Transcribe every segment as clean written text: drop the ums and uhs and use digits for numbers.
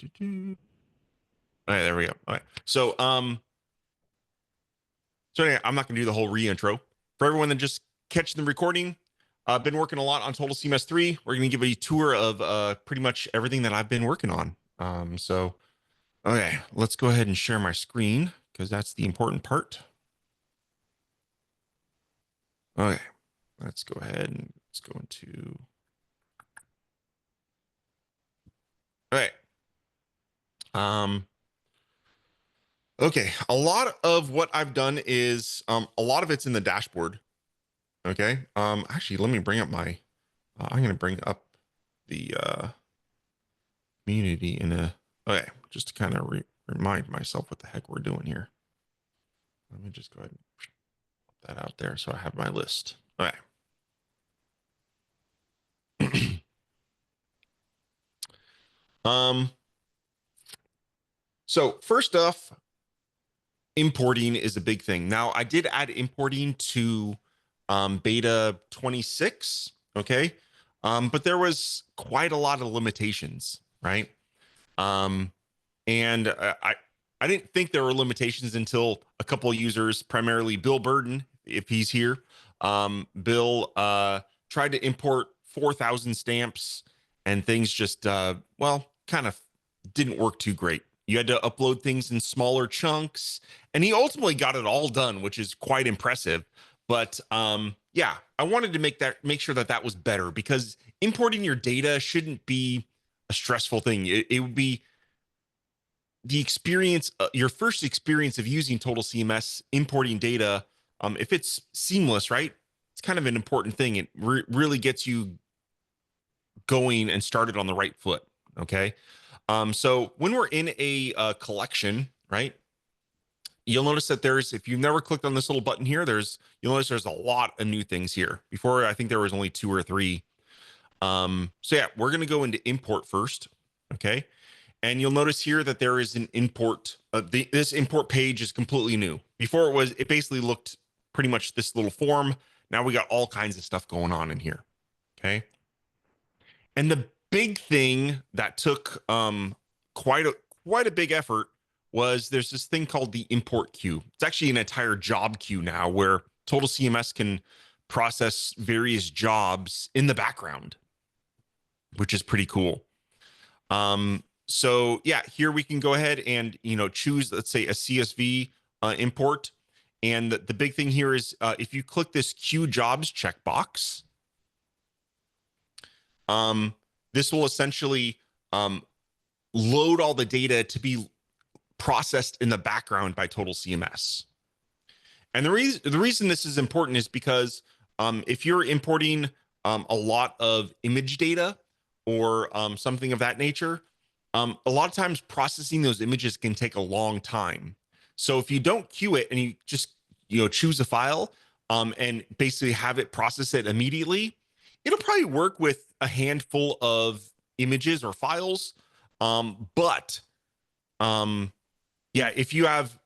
All right, there we go. All right. So anyway, I'm not going to do the whole re-intro. For everyone that just catching the recording, I've been working a lot on Total CMS 3. We're going to give a tour of pretty much everything that I've been working on. Okay, let's go ahead and share my screen because that's the important part. Okay, let's go ahead and let's go into. Okay. Okay, a lot of what I've done is a lot of it's in the dashboard. Okay. Actually, let me bring up my. I'm going to bring up the community in a. Okay, just to kind of remind myself what the heck we're doing here. Let me just go ahead and put that out there so I have my list. All right. So first off, importing is a big thing. Now, I did add importing to beta 26, okay? But there was quite a lot of limitations, right? And I didn't think there were limitations until a couple of users, primarily Bill Burden, if he's here. Bill tried to import 4,000 stamps and things just, kind of didn't work too great. You had to upload things in smaller chunks, and he ultimately got it all done, which is quite impressive. But yeah, I wanted to make sure that was better, because importing your data shouldn't be a stressful thing. It would be the experience, your first experience of using Total CMS, importing data. If it's seamless, right? It's kind of an important thing. It really gets you going and started on the right foot. Okay. So when we're in a collection, right, you'll notice that if you've never clicked on this little button here, you'll notice there's a lot of new things here. Before, I think there was only 2 or 3. So yeah, we're going to go into import first. Okay. And you'll notice here that there is an import. This import page is completely new. Before it basically looked pretty much this little form. Now we got all kinds of stuff going on in here. Okay. And the big thing that took quite a big effort was there's this thing called the import queue. It's actually an entire job queue now where Total CMS can process various jobs in the background, which is pretty cool. So yeah, here we can go ahead and choose, let's say, a CSV import. And the big thing here is if you click this queue jobs checkbox, this will essentially load all the data to be processed in the background by Total CMS. And the reason this is important is because if you're importing a lot of image data or something of that nature, a lot of times processing those images can take a long time. So if you don't queue it and you just choose a file and basically have it process it immediately, it'll probably work with a handful of images or files. But yeah, if you have,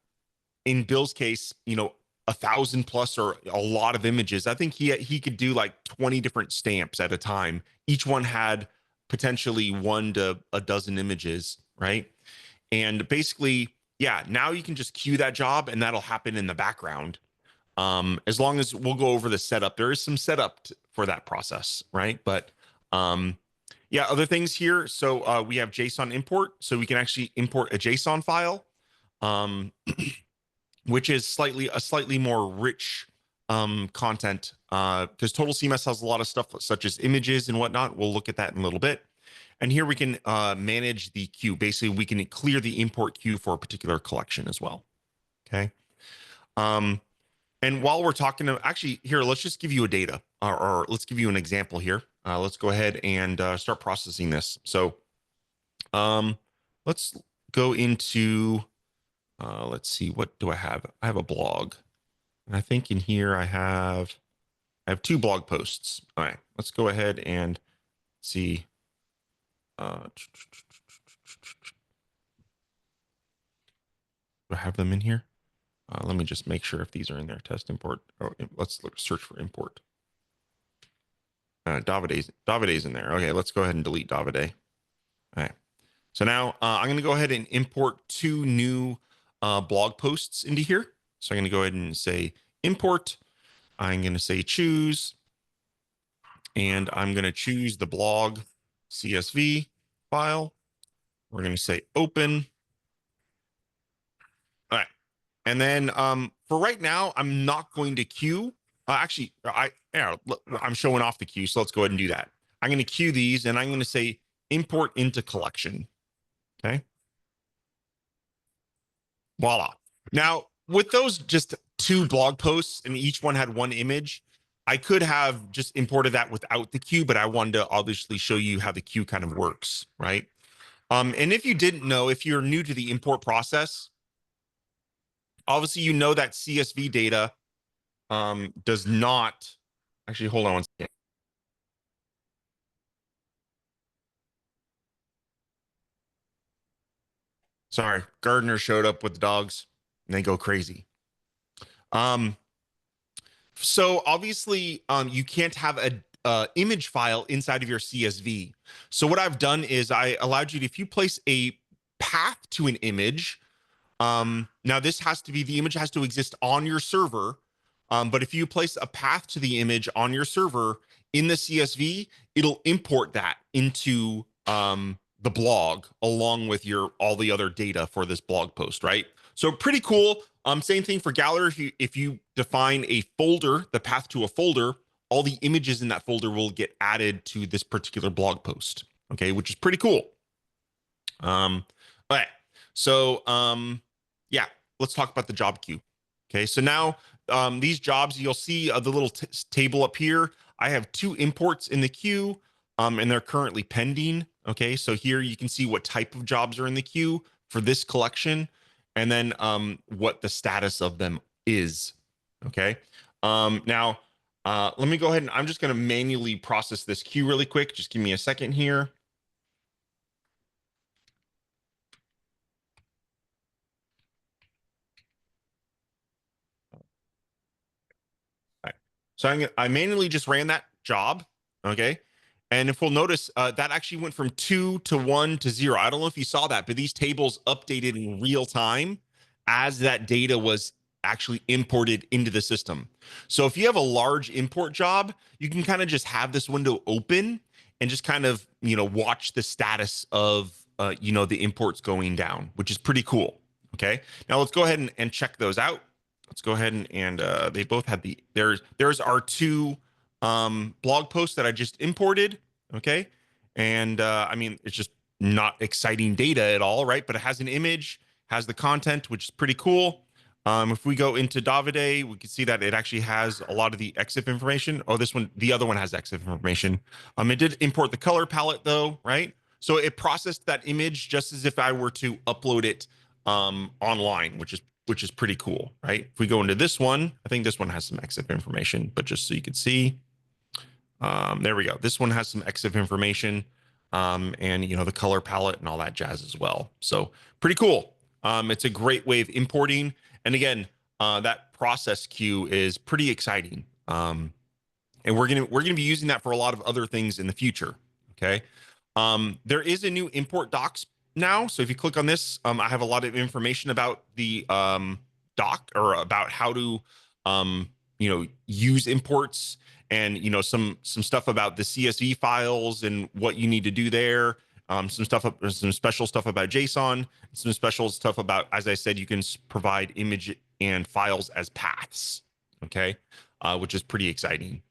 in Bill's case, 1,000 plus or a lot of images, I think he could do like 20 different stamps at a time. Each one had potentially 1 to a dozen images, right? And basically, yeah, now you can just queue that job and that'll happen in the background. As long as we'll go over the setup, there is some setup for that process, right? But yeah, other things here. So we have JSON import, so we can actually import a JSON file, which is slightly more rich content, because Total CMS has a lot of stuff such as images and whatnot. We'll look at that in a little bit. And here we can manage the queue. Basically, we can clear the import queue for a particular collection as well. Okay. And while we're talking to, actually, here, let's just give you a data, or let's give you an example here. Let's go ahead and start processing this. So let's go into, let's see, what do I have? I have a blog. And I think in here I have 2 blog posts. All right, let's go ahead and see. Do I have them in here? Let me just make sure if these are in there. Test import. Oh, let's search for import. Davide's in there. Okay, let's go ahead and delete Davide. All right. So now I'm going to go ahead and import 2 new blog posts into here. So I'm going to go ahead and say import. I'm going to say choose, and I'm going to choose the blog CSV file. We're going to say open. All right. And then for right now, I'm not going to queue. I'm showing off the queue, so let's go ahead and do that. I'm going to queue these, and I'm going to say import into collection. Okay. Voila. Now, with those just 2 blog posts and each one had 1 image, I could have just imported that without the queue, but I wanted to obviously show you how the queue kind of works, right? And if you didn't know, if you're new to the import process, obviously you know that CSV data does not actually, hold on one second. Sorry, Gardner showed up with the dogs and they go crazy. So obviously you can't have a image file inside of your CSV. So what I've done is I allowed you to, if you place a path to an image, now this has to be, the image has to exist on your server. But if you place a path to the image on your server in the CSV, it'll import that into the blog along with all the other data for this blog post, right? So pretty cool. Same thing for gallery. If you define a folder, the path to a folder, all the images in that folder will get added to this particular blog post. Okay, which is pretty cool. All right. So yeah, let's talk about the job queue. Okay, so now these jobs, you'll see the little table up here. I have 2 imports in the queue, and they're currently pending. Okay, so here you can see what type of jobs are in the queue for this collection, and then what the status of them is. Okay, now let me go ahead and I'm just going to manually process this queue really quick. Just give me a second here. Right. So I manually just ran that job. Okay. And if we'll notice, that actually went from 2 to 1 to 0. I don't know if you saw that, but these tables updated in real time as that data was actually imported into the system. So if you have a large import job, you can kind of just have this window open and just kind of, watch the status of, the imports going down, which is pretty cool. Okay. Now let's go ahead and check those out. Let's go ahead and they both had there's our 2 blog posts that I just imported. Okay. And I mean, it's just not exciting data at all, right? But it has an image, has the content, which is pretty cool. If we go into Davide, we can see that it actually has a lot of the EXIF information. Oh, the other one has EXIF information. It did import the color palette though, right? So it processed that image just as if I were to upload it online, which is pretty cool, right? If we go into this one, I think this one has some EXIF information, but just so you can see, there we go. This one has some EXIF information, and the color palette and all that jazz as well. So pretty cool. It's a great way of importing, and again, that process queue is pretty exciting. And we're gonna be using that for a lot of other things in the future. Okay. There is a new import docs now. So if you click on this, I have a lot of information about the doc, or about how to use imports, and some stuff about the CSV files and what you need to do there. Some special stuff about JSON, some special stuff about, as I said, you can provide image and files as paths. Okay. Which is pretty exciting.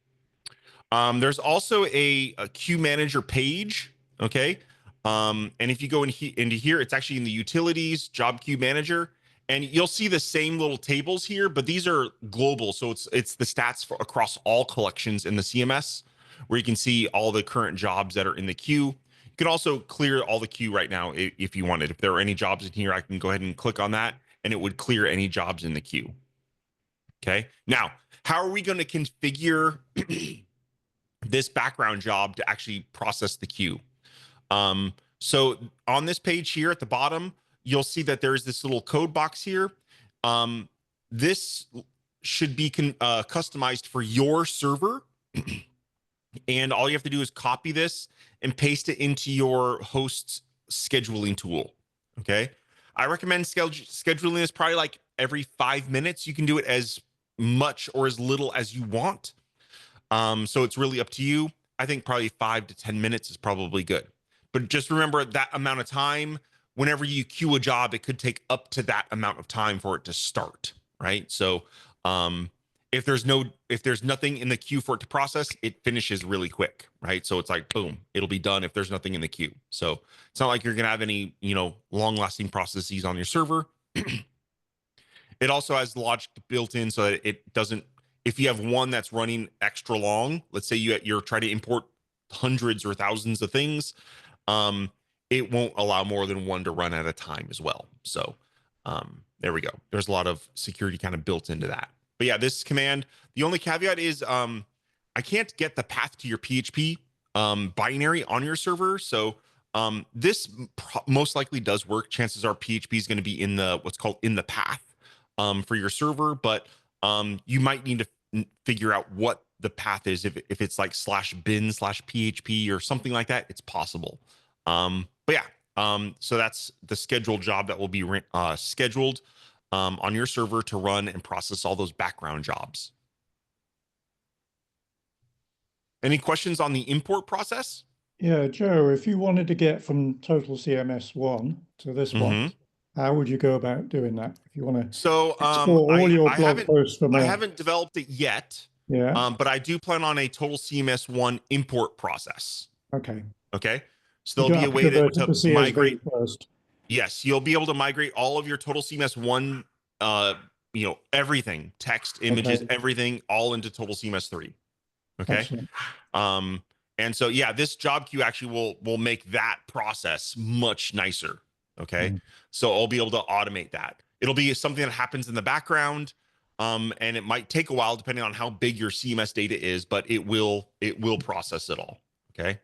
There's also a queue manager page. Okay. And if you go into here, it's actually in the utilities job queue manager, and you'll see the same little tables here, but these are global. So it's the stats across all collections in the CMS, where you can see all the current jobs that are in the queue. You can also clear all the queue right now if you wanted. If there are any jobs in here, I can go ahead and click on that, and it would clear any jobs in the queue. Okay. Now, how are we going to configure this background job to actually process the queue? So on this page here at the bottom, you'll see that there's this little code box here. This should be customized for your server. And all you have to do is copy this and paste it into your host's scheduling tool. Okay. I recommend scheduling this probably like every 5 minutes. You can do it as much or as little as you want. So it's really up to you. I think probably 5 to 10 minutes is probably good. But just remember that amount of time, whenever you queue a job, it could take up to that amount of time for it to start, right? So if there's nothing in the queue for it to process, it finishes really quick, right? So it's like boom, it'll be done if there's nothing in the queue. So it's not like you're gonna have any, long-lasting processes on your server. It also has logic built in so that it doesn't, if you have one that's running extra long, let's say you're trying to import hundreds or thousands of things, it won't allow more than one to run at a time as well. So there we go. There's a lot of security kind of built into that. But yeah, this command, the only caveat is I can't get the path to your PHP binary on your server. So this most likely does work. Chances are PHP is going to be in the what's called in the path for your server, but you might need to figure out what the path is. If it's like /bin/PHP or something like that, it's possible. But yeah, so that's the scheduled job that will be scheduled on your server to run and process all those background jobs. Any questions on the import process? Yeah, Joe, if you wanted to get from Total CMS 1 to this one, how would you go about doing that? If you want to So export all your blog posts from I haven't developed it yet. Yeah. But I do plan on a Total CMS 1 import process. Okay. Okay. So You there'll don't be a have to way convert it to CSV migrate. first. Yes, you'll be able to migrate all of your Total CMS 1, everything, text, images, Okay. everything, all into Total CMS 3. Okay. Excellent. And so yeah, this job queue actually will make that process much nicer. Okay. So I'll be able to automate that. It'll be something that happens in the background. And it might take a while depending on how big your CMS data is, but it will process it all. Okay.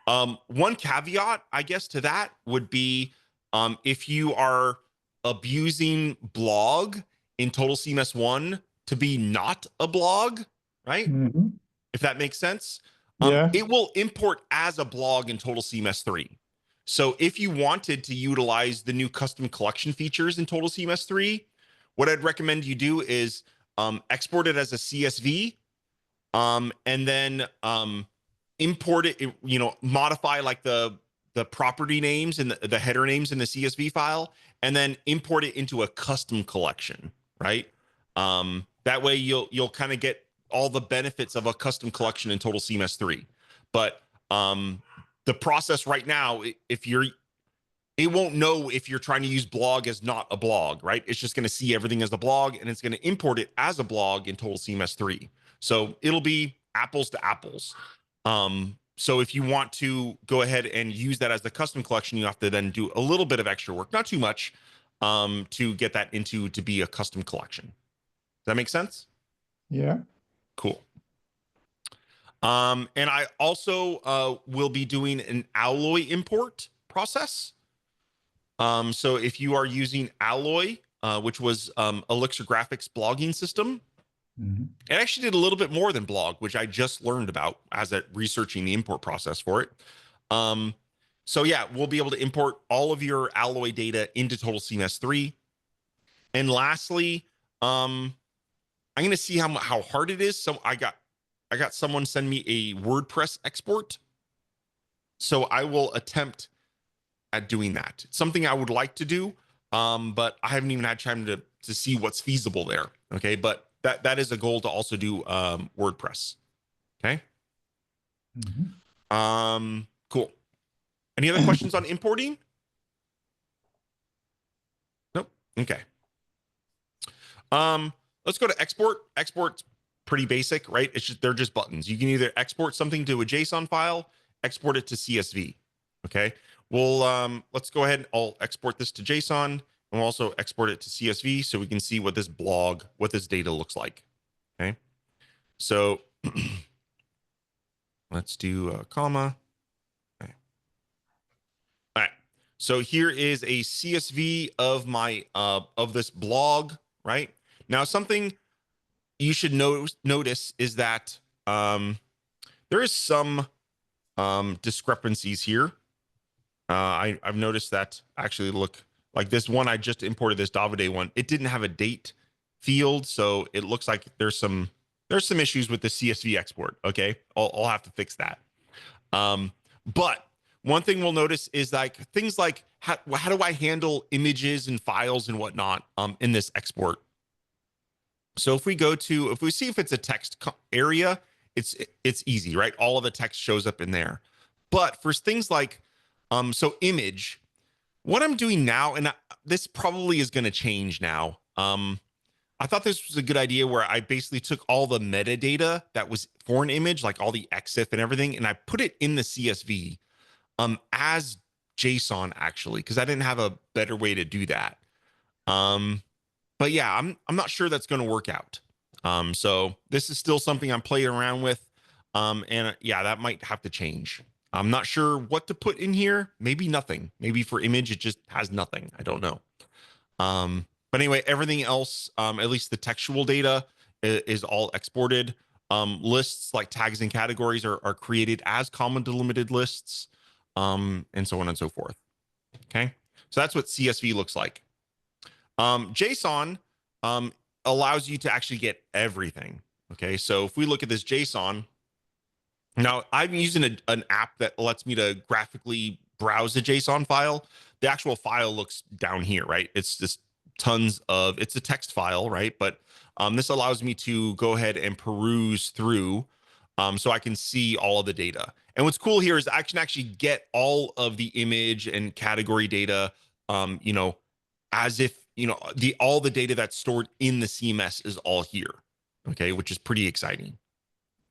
One caveat, I guess, to that would be if you are abusing blog in Total CMS 1 to be not a blog, right? If that makes sense. Yeah. It will import as a blog in Total CMS 3. So if you wanted to utilize the new custom collection features in Total CMS 3, what I'd recommend you do is export it as a CSV, and then import it, modify like the property names and the header names in the CSV file, and then import it into a custom collection, right? That way you'll kind of get all the benefits of a custom collection in Total CMS 3. But the process right now, it won't know if you're trying to use blog as not a blog, right? It's just going to see everything as a blog, and it's going to import it as a blog in Total CMS 3. So it'll be apples to apples. So if you want to go ahead and use that as the custom collection, you have to then do a little bit of extra work, not too much, to get that to be a custom collection. Does that make sense? Yeah. Cool. And I also will be doing an Alloy import process. So if you are using Alloy, which was Elixir Graphics blogging system, it actually did a little bit more than blog, which I just learned about as at researching the import process for it. So yeah, we'll be able to import all of your Alloy data into Total CMS 3. And lastly, I'm going to see how hard it is. So I got someone send me a WordPress export. So I will attempt at doing that. It's something I would like to do, but I haven't even had time to see what's feasible there. Okay, but that is a goal to also do WordPress. Okay. Cool. Any other questions on importing? Nope. Okay. Let's go to export. Export's pretty basic, right? They're just buttons. You can either export something to a JSON file, export it to CSV. Okay. Well, let's go ahead and I'll export this to JSON, and we'll also export it to CSV so we can see what this data looks like. Okay. So let's do a comma. Okay. All right. So here is a CSV of my of this blog, right? Now, something you should notice is that there is some discrepancies here. I've noticed that actually look like this one I just imported, this Davide one. It didn't have a date field, so it looks like there's some issues with the CSV export. Okay, I'll have to fix that. But one thing we'll notice is like things like how do I handle images and files and whatnot in this export. So if we see if it's a text area, it's easy, right? All of the text shows up in there. But for things like so image, what I'm doing now, and this probably is going to change now. I thought this was a good idea where I basically took all the metadata that was for an image, like all the EXIF and everything, and I put it in the CSV as JSON actually, because I didn't have a better way to do that. But yeah, I'm not sure that's going to work out. So this is still something I'm playing around with. And yeah, that might have to change. I'm not sure what to put in here. Maybe nothing. Maybe for image, it just has nothing. I don't know. But anyway, everything else, at least the textual data is all exported. Lists like tags and categories are created as common delimited lists, and so on and so forth. Okay. So that's what CSV looks like. JSON allows you to actually get everything. Okay, so if we look at this JSON, now I'm using an app that lets me to graphically browse the JSON file. The actual file looks down here, right? It's just it's a text file, right? But this allows me to go ahead and peruse through so I can see all of the data. And what's cool here is I can actually get all of the image and category data, as if all the data that's stored in the CMS is all here. Okay, which is pretty exciting.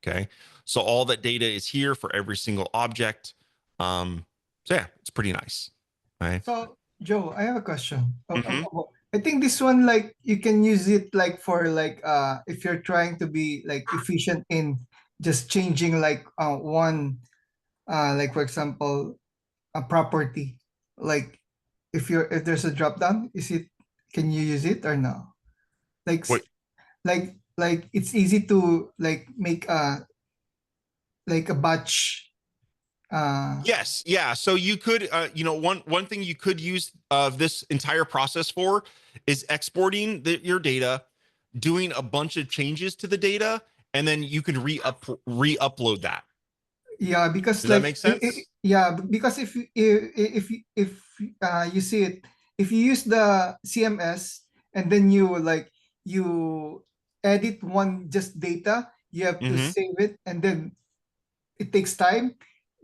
Okay, so all that data is here for every single object. So yeah, it's pretty nice. Right. So, Joe, I have a question. Mm-hmm. I think this one, like, you can use it like for like if you're trying to be like efficient in just changing like one like for example a property. Like if there's a drop down, can you use it or no? Like What? like it's easy to like make a batch Yes, yeah. So you could, one thing you could use this entire process for is exporting your data, doing a bunch of changes to the data, and then you can re-upload that. Yeah, because Does that like make sense? yeah, because if you see it, if you use the CMS and then you edit one just data, you have to Mm-hmm. save it and then it takes time.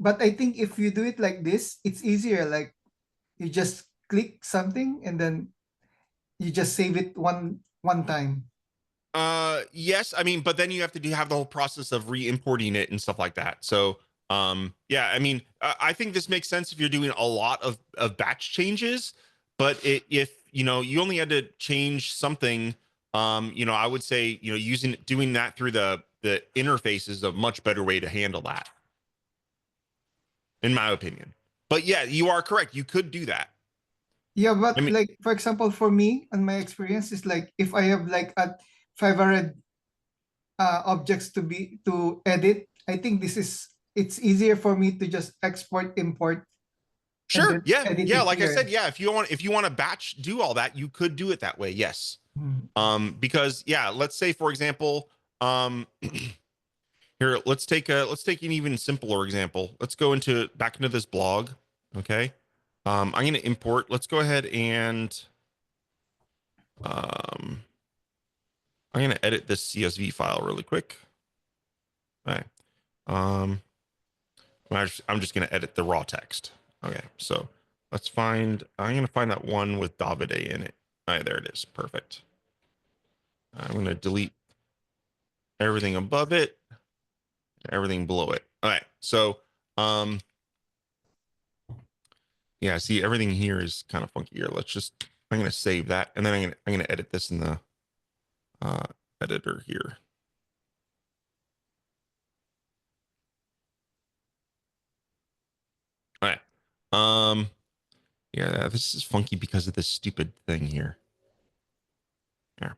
But I think if you do it like this, it's easier. Like you just click something and then you just save it one time. Yes, I mean, but then you have to have the whole process of re-importing it and stuff like that. So yeah, I mean, I think this makes sense if you're doing a lot of batch changes, but if you only had to change something, I would say doing that through the interface is a much better way to handle that, in my opinion. But yeah, you are correct, you could do that. Yeah, I but mean, like for example, for me and my experience is like if I have like a 500 objects to edit, I think it's easier for me to just export, import, and sure, then yeah, edit yeah, it like I said, here. yeah, if you want to batch do all that, you could do it that way, yes. Hmm. Because yeah, let's say for example, here let's take an even simpler example. Let's go back into this blog. Okay. I'm going to import. Let's go ahead and um, I'm going to edit this CSV file really quick. All right. Um, I'm just going to edit the raw text. Okay. So I'm going to find that one with Davide in it. All right, there it is. Perfect. I'm going to delete everything above it, everything below it. All right. So, yeah, see, everything here is kind of funky here. I'm going to save that. And then I'm going to edit this in the uh, editor here. All right. Yeah, this is funky because of this stupid thing here. Yeah.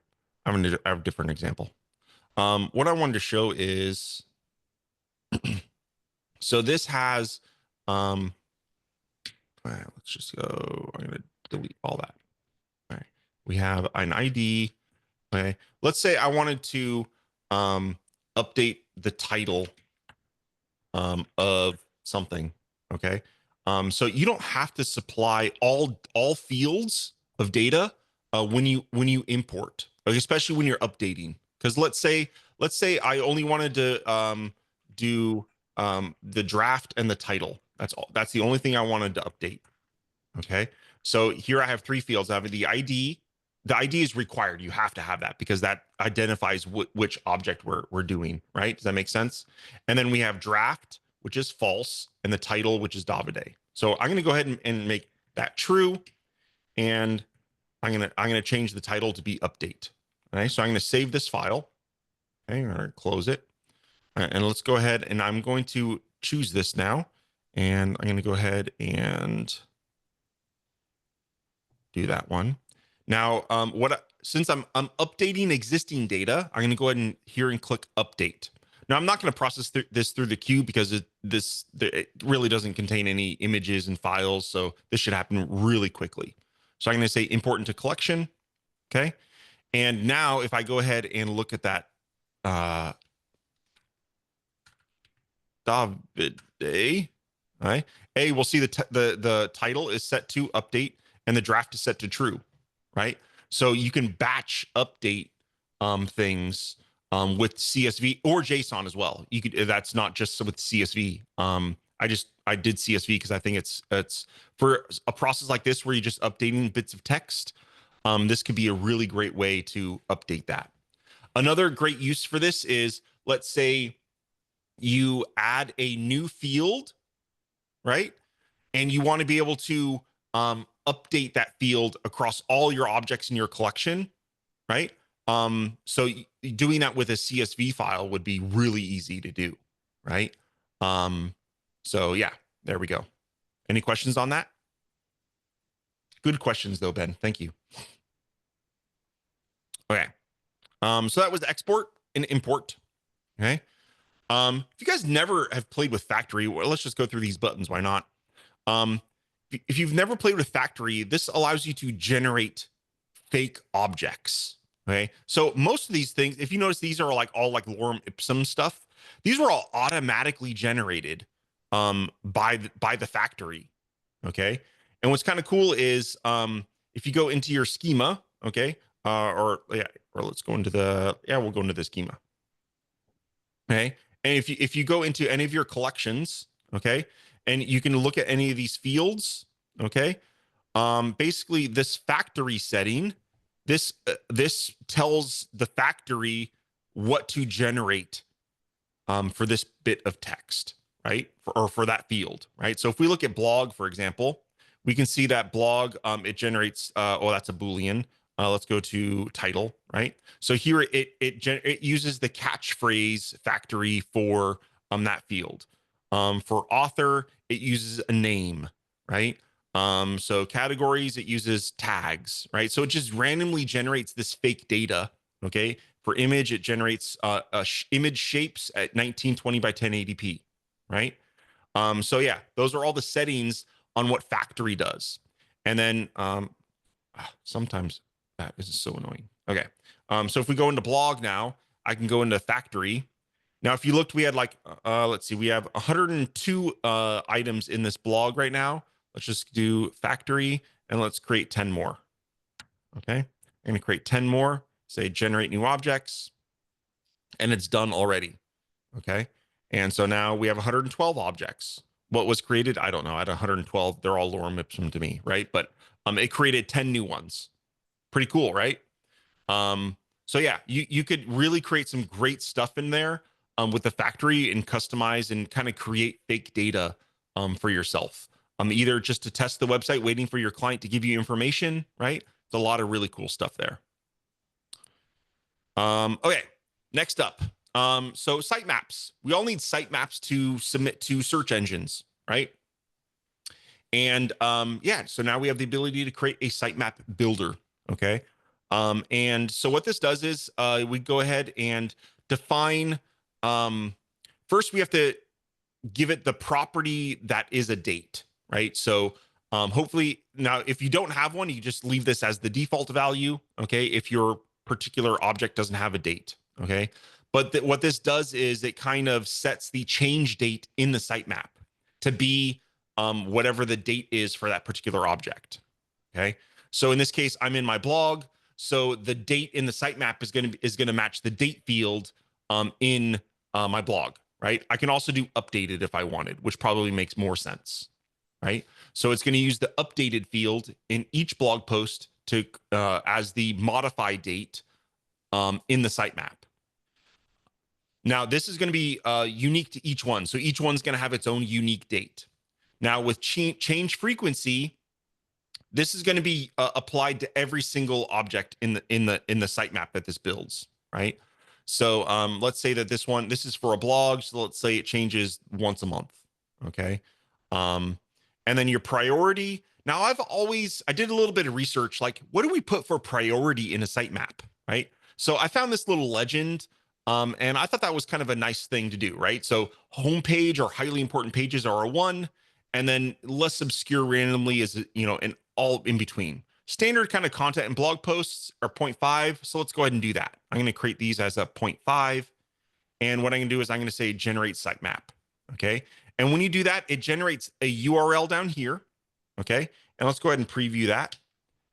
I have a different example. What I wanted to show is, so this has, um, All right, let's just go. I'm going to delete all that. All right. We have an ID. Okay. Let's say I wanted to update the title of something. Okay. So you don't have to supply all fields of data when you import, like, especially when you're updating. Because let's say I only wanted to do the draft and the title. That's all. That's the only thing I wanted to update. Okay. So here I have three fields. I have the ID. The ID is required. You have to have that because that identifies which object we're doing, right? Does that make sense? And then we have draft, which is false, and the title, which is Davide. So I'm going to go ahead and make that true. And I'm going to change the title to be update. Okay. So I'm going to save this file. Okay. I'm going to close it. And let's go ahead and I'm going to choose this now. And I'm going to go ahead and do that one. Now, since I'm updating existing data, I'm going to go ahead and here and click update. Now, I'm not going to process this through the queue because it really doesn't contain any images and files. So this should happen really quickly. So I'm going to say import into collection. Okay. And now if I go ahead and look at that, Davide, right? We'll see the title is set to update and the draft is set to true, right? So you can batch update things with CSV or JSON as well. You could, that's not just with CSV. I did CSV because I think it's for a process like this where you're just updating bits of text. This could be a really great way to update that. Another great use for this is, let's say you add a new field, right? And you want to be able to update that field across all your objects in your collection, right? So doing that with a CSV file would be really easy to do, right? So yeah, there we go. Any questions on that? Good questions though, Ben. Thank you. Okay. So that was export and import. Okay. If you guys never have played with Factory, well, let's just go through these buttons. Why not? If you've never played with Factory, this allows you to generate fake objects. Okay. So most of these things, if you notice, these are all like lorem ipsum stuff. These were all automatically generated by the Factory. Okay. And what's kind of cool is if you go into your schema, okay, or let's go into we'll go into the schema. Okay. And if you go into any of your collections, okay, and you can look at any of these fields, okay, basically this factory setting, this tells the factory what to generate for this bit of text, right, for that field, right? So if we look at blog, for example, we can see that blog it generates that's a Boolean. Let's go to title, right? So here it uses the catchphrase factory for that field. For author, it uses a name, right? So categories, it uses tags, right? So it just randomly generates this fake data, okay? For image, it generates image shapes at 1920 by 1080p, right? So yeah, those are all the settings on what factory does. And then sometimes that is so annoying. Okay. So if we go into blog now, I can go into factory. Now, if you looked, we had let's see, we have 102 items in this blog right now. Let's just do factory and let's create 10 more. Okay. I'm going to create 10 more, say generate new objects, and it's done already. Okay. And so now we have 112 objects. What was created? I don't know. At 112, they're all lorem ipsum to me, right? But it created 10 new ones. Pretty cool, right? So yeah, you could really create some great stuff in there with the factory and customize and kind of create fake data for yourself. Either just to test the website, waiting for your client to give you information, right? It's a lot of really cool stuff there. Okay, next up. So sitemaps. We all need sitemaps to submit to search engines, right? And yeah, so now we have the ability to create a sitemap builder. Okay. And so what this does is we go ahead and define, first we have to give it the property that is a date, right? So Hopefully, now, if you don't have one, you just leave this as the default value, okay, if your particular object doesn't have a date, okay? But what this does is it kind of sets the change date in the sitemap to be whatever the date is for that particular object, okay? So in this case, I'm in my blog, so the date in the sitemap is going to match the date field in my blog, right? I can also do updated if I wanted, which probably makes more sense, right? So it's going to use the updated field in each blog post to as the modify date in the sitemap. Now, this is going to be unique to each one. So each one's going to have its own unique date. Now, with change frequency, this is going to be applied to every single object in the sitemap that this builds, right? So let's say that this is for a blog. So let's say it changes once a month, okay? And then your priority. Now, I did a little bit of research, like what do we put for priority in a sitemap, right? So I found this little legend, and I thought that was kind of a nice thing to do, right? So homepage or highly important pages are a 1, and then less obscure randomly is, and all in between. Standard kind of content and blog posts are 0.5. So let's go ahead and do that. I'm going to create these as a 0.5. And what I'm going to do is I'm going to say generate sitemap. Okay. And when you do that, it generates a URL down here. Okay. And let's go ahead and preview that.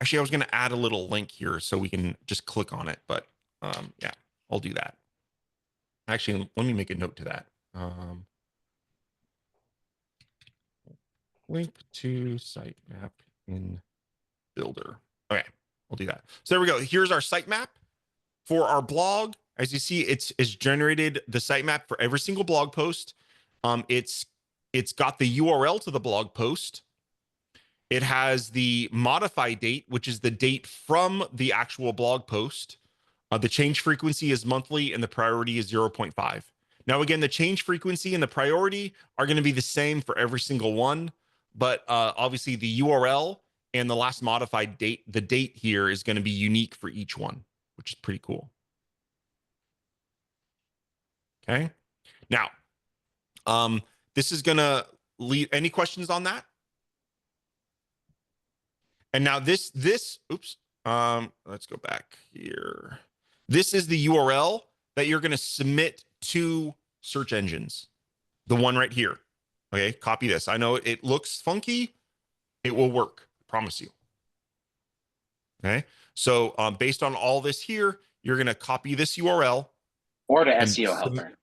Actually, I was going to add a little link here so we can just click on it. But yeah, I'll do that. Actually, let me make a note to that. Link to sitemap in Builder. Okay, we'll do that. So there we go. Here's our sitemap for our blog. As you see, it's generated the sitemap for every single blog post. It's got the URL to the blog post. It has the modify date, which is the date from the actual blog post. The change frequency is monthly and the priority is 0.5. Now, again, the change frequency and the priority are going to be the same for every single one, but obviously the URL and the last modified date, the date here is going to be unique for each one, which is pretty cool. Okay. Now, this is going to lead. Any questions on that? And now oops, let's go back here. This is the URL that you're going to submit to search engines. The one right here. Okay, copy this. I know it looks funky. It will work, I promise you. Okay, so based on all this here, you're going to copy this URL. Or to SEO helper.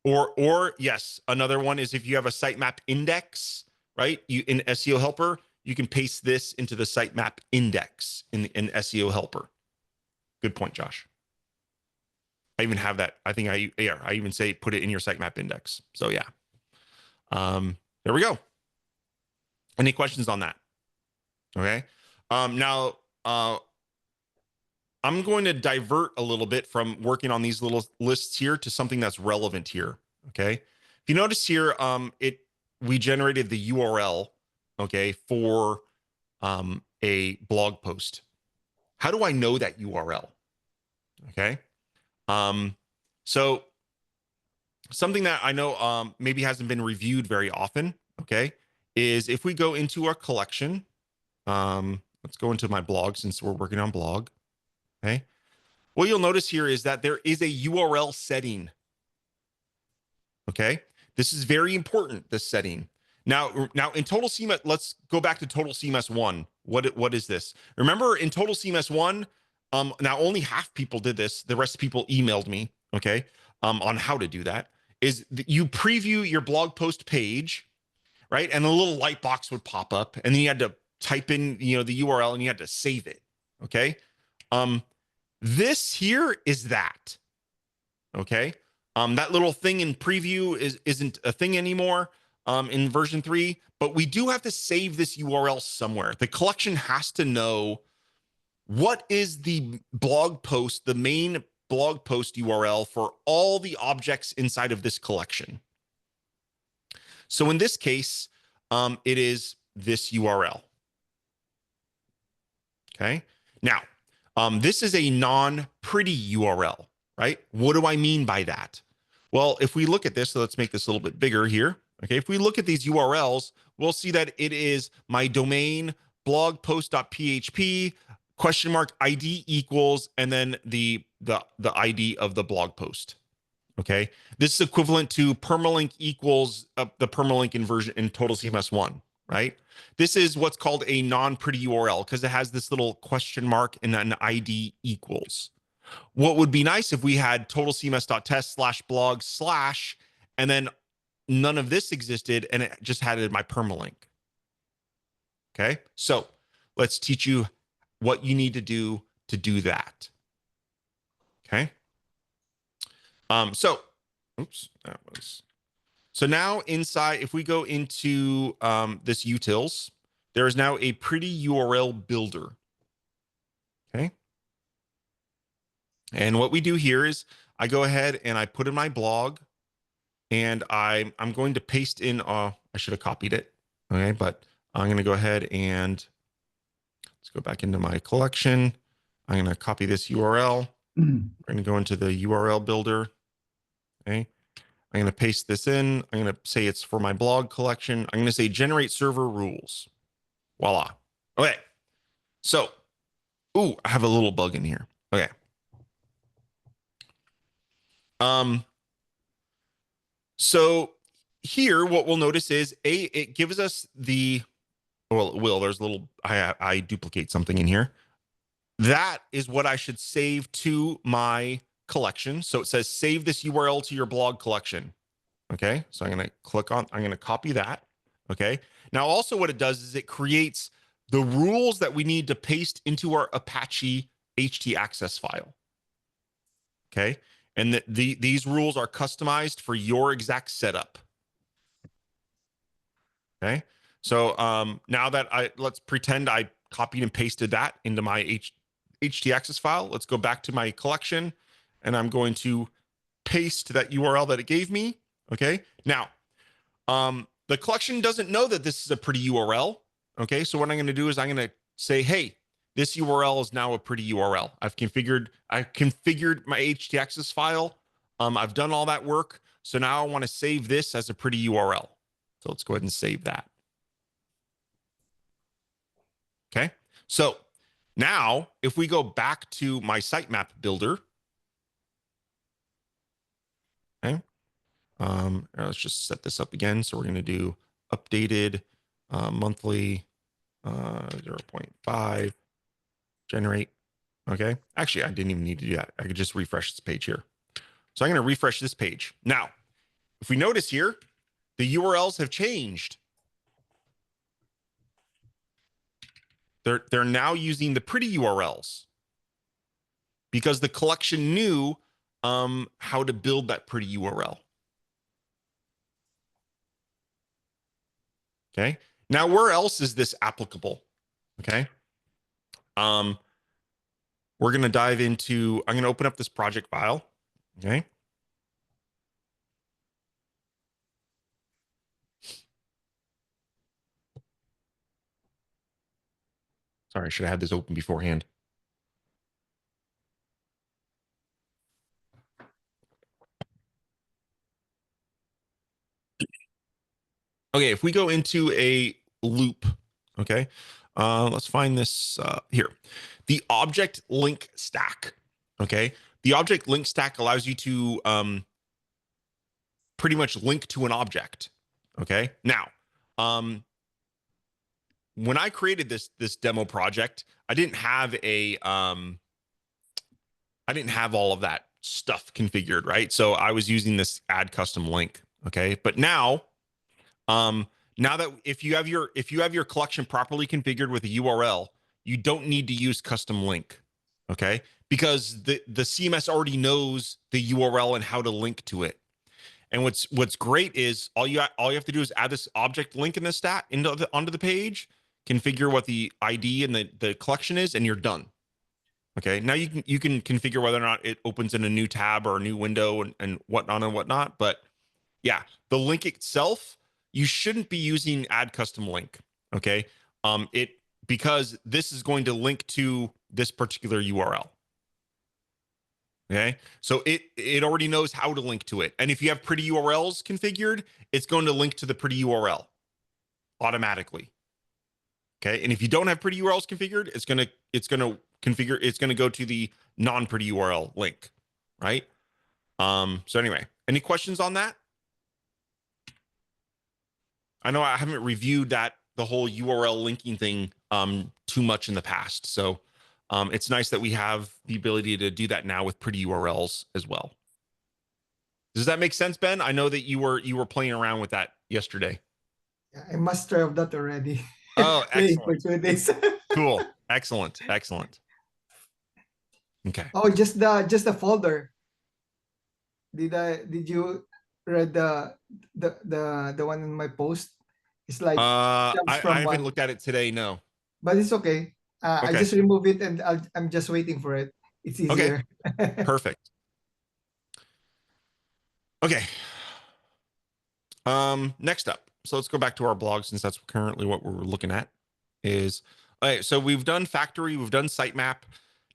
Or yes, another one is if you have a sitemap index, right? In SEO helper, you can paste this into the sitemap index in SEO helper. Good point, Josh. I even have that. I think I even say put it in your sitemap index. So yeah. There we go. Any questions on that? Okay. Now, I'm going to divert a little bit from working on these little lists here to something that's relevant here. Okay. If you notice here, we generated the URL, okay, for a blog post. How do I know that URL? Okay. So something that I know maybe hasn't been reviewed very often, okay, is if we go into our collection, let's go into my blog since we're working on blog, okay. What you'll notice here is that there is a URL setting, okay. This is very important, this setting. Now in Total CMS, let's go back to Total CMS 1. What is this? Remember in Total CMS 1, now only half people did this. The rest of people emailed me, okay, on how to do that. Is you preview your blog post page, right? And a little light box would pop up, and then you had to type in, the URL, and you had to save it, okay? This here is that, okay? That little thing in preview isn't a thing anymore in version 3, but we do have to save this URL somewhere. The collection has to know what is the blog post, the main blog post URL for all the objects inside of this collection. So in this case, it is this URL. Okay. Now, this is a non-pretty URL, right? What do I mean by that? Well, if we look at this, so let's make this a little bit bigger here. Okay, if we look at these URLs, we'll see that it is my domain blogpost.php !ID equals and then the ID of the blog post. Okay, this is equivalent to permalink equals the permalink in Total CMS 1, right? This is what's called a non-pretty URL because it has this little question mark and an ID equals. What would be nice if we had totalcms.test/blog/ and then none of this existed and it just had it in my permalink. Okay, so let's teach you what you need to do that. Okay. So now inside, if we go into this utils, there is now a pretty URL builder. Okay. And what we do here is I go ahead and I put in my blog and I'm going to paste in, I should have copied it. Okay. But I'm going to go ahead and let's go back into my collection. I'm going to copy this URL. We're going to go into the URL builder. Okay. I'm going to paste this in. I'm going to say it's for my blog collection. I'm going to say generate server rules. Voila. Okay. So, ooh, I have a little bug in here. Okay. So here, what we'll notice is it gives us the, well, it will, there's a little, I duplicate something in here. That is what I should save to my collection. So it says save this URL to your blog collection. Okay. So I'm going to click on, I'm going to copy that. Okay. Now also what it does is it creates the rules that we need to paste into our Apache htaccess file. Okay. And these rules are customized for your exact setup. Okay. So now that let's pretend I copied and pasted that into my htaccess file. Let's go back to my collection and I'm going to paste that URL that it gave me. Okay. Now, the collection doesn't know that this is a pretty URL. Okay. So what I'm going to do is I'm going to say, hey, this URL is now a pretty URL. I've configured my htaccess file. I've done all that work. So now I want to save this as a pretty URL. So let's go ahead and save that. Okay. So now if we go back to my sitemap builder, okay. Let's just set this up again. So we're going to do updated monthly 0.5 generate. Okay. Actually, I didn't even need to do that. I could just refresh this page here. So I'm going to refresh this page. Now, if we notice here, the URLs have changed. They're now using the pretty URLs because the collection knew how to build that pretty URL. Okay. Now, where else is this applicable? Okay. We're going to dive into, I'm going to open up this project file. Okay. Sorry, I should have had this open beforehand. Okay, if we go into a loop, okay, let's find this here. The object link stack, okay? The object link stack allows you to pretty much link to an object, okay? Now, when I created this demo project, I didn't have all of that stuff configured, right? So I was using this add custom link, okay? But now that if you have your collection properly configured with a URL, you don't need to use custom link, okay? Because the CMS already knows the URL and how to link to it. And what's great is all you have to do is add this object link in the stack onto the page, configure what the ID and the collection is, and you're done. Okay. Now you can configure whether or not it opens in a new tab or a new window and whatnot. But yeah, the link itself, you shouldn't be using add custom link. Okay. Because this is going to link to this particular URL. Okay, so it already knows how to link to it. And if you have pretty URLs configured, it's going to link to the pretty URL automatically. Okay, and if you don't have pretty URLs configured, it's gonna configure, it's gonna go to the non-pretty URL link, right? So anyway, any questions on that? I know I haven't reviewed the whole URL linking thing too much in the past. So it's nice that we have the ability to do that now with pretty URLs as well. Does that make sense, Ben? I know that you were playing around with that yesterday. Yeah, I master of that already. Oh, Playing for excellent. 2 days. Cool. Excellent. Excellent. Okay. Oh, just the folder. Did you read the one in my post? It's like jumps I from haven't one, looked at it today. No. but it's okay. I Okay. just remove it and I'm just waiting for it. It's Okay. easier. Perfect. Okay. Next up. So let's go back to our blog, since that's currently what we're looking at. Is all right. So we've done factory, we've done sitemap.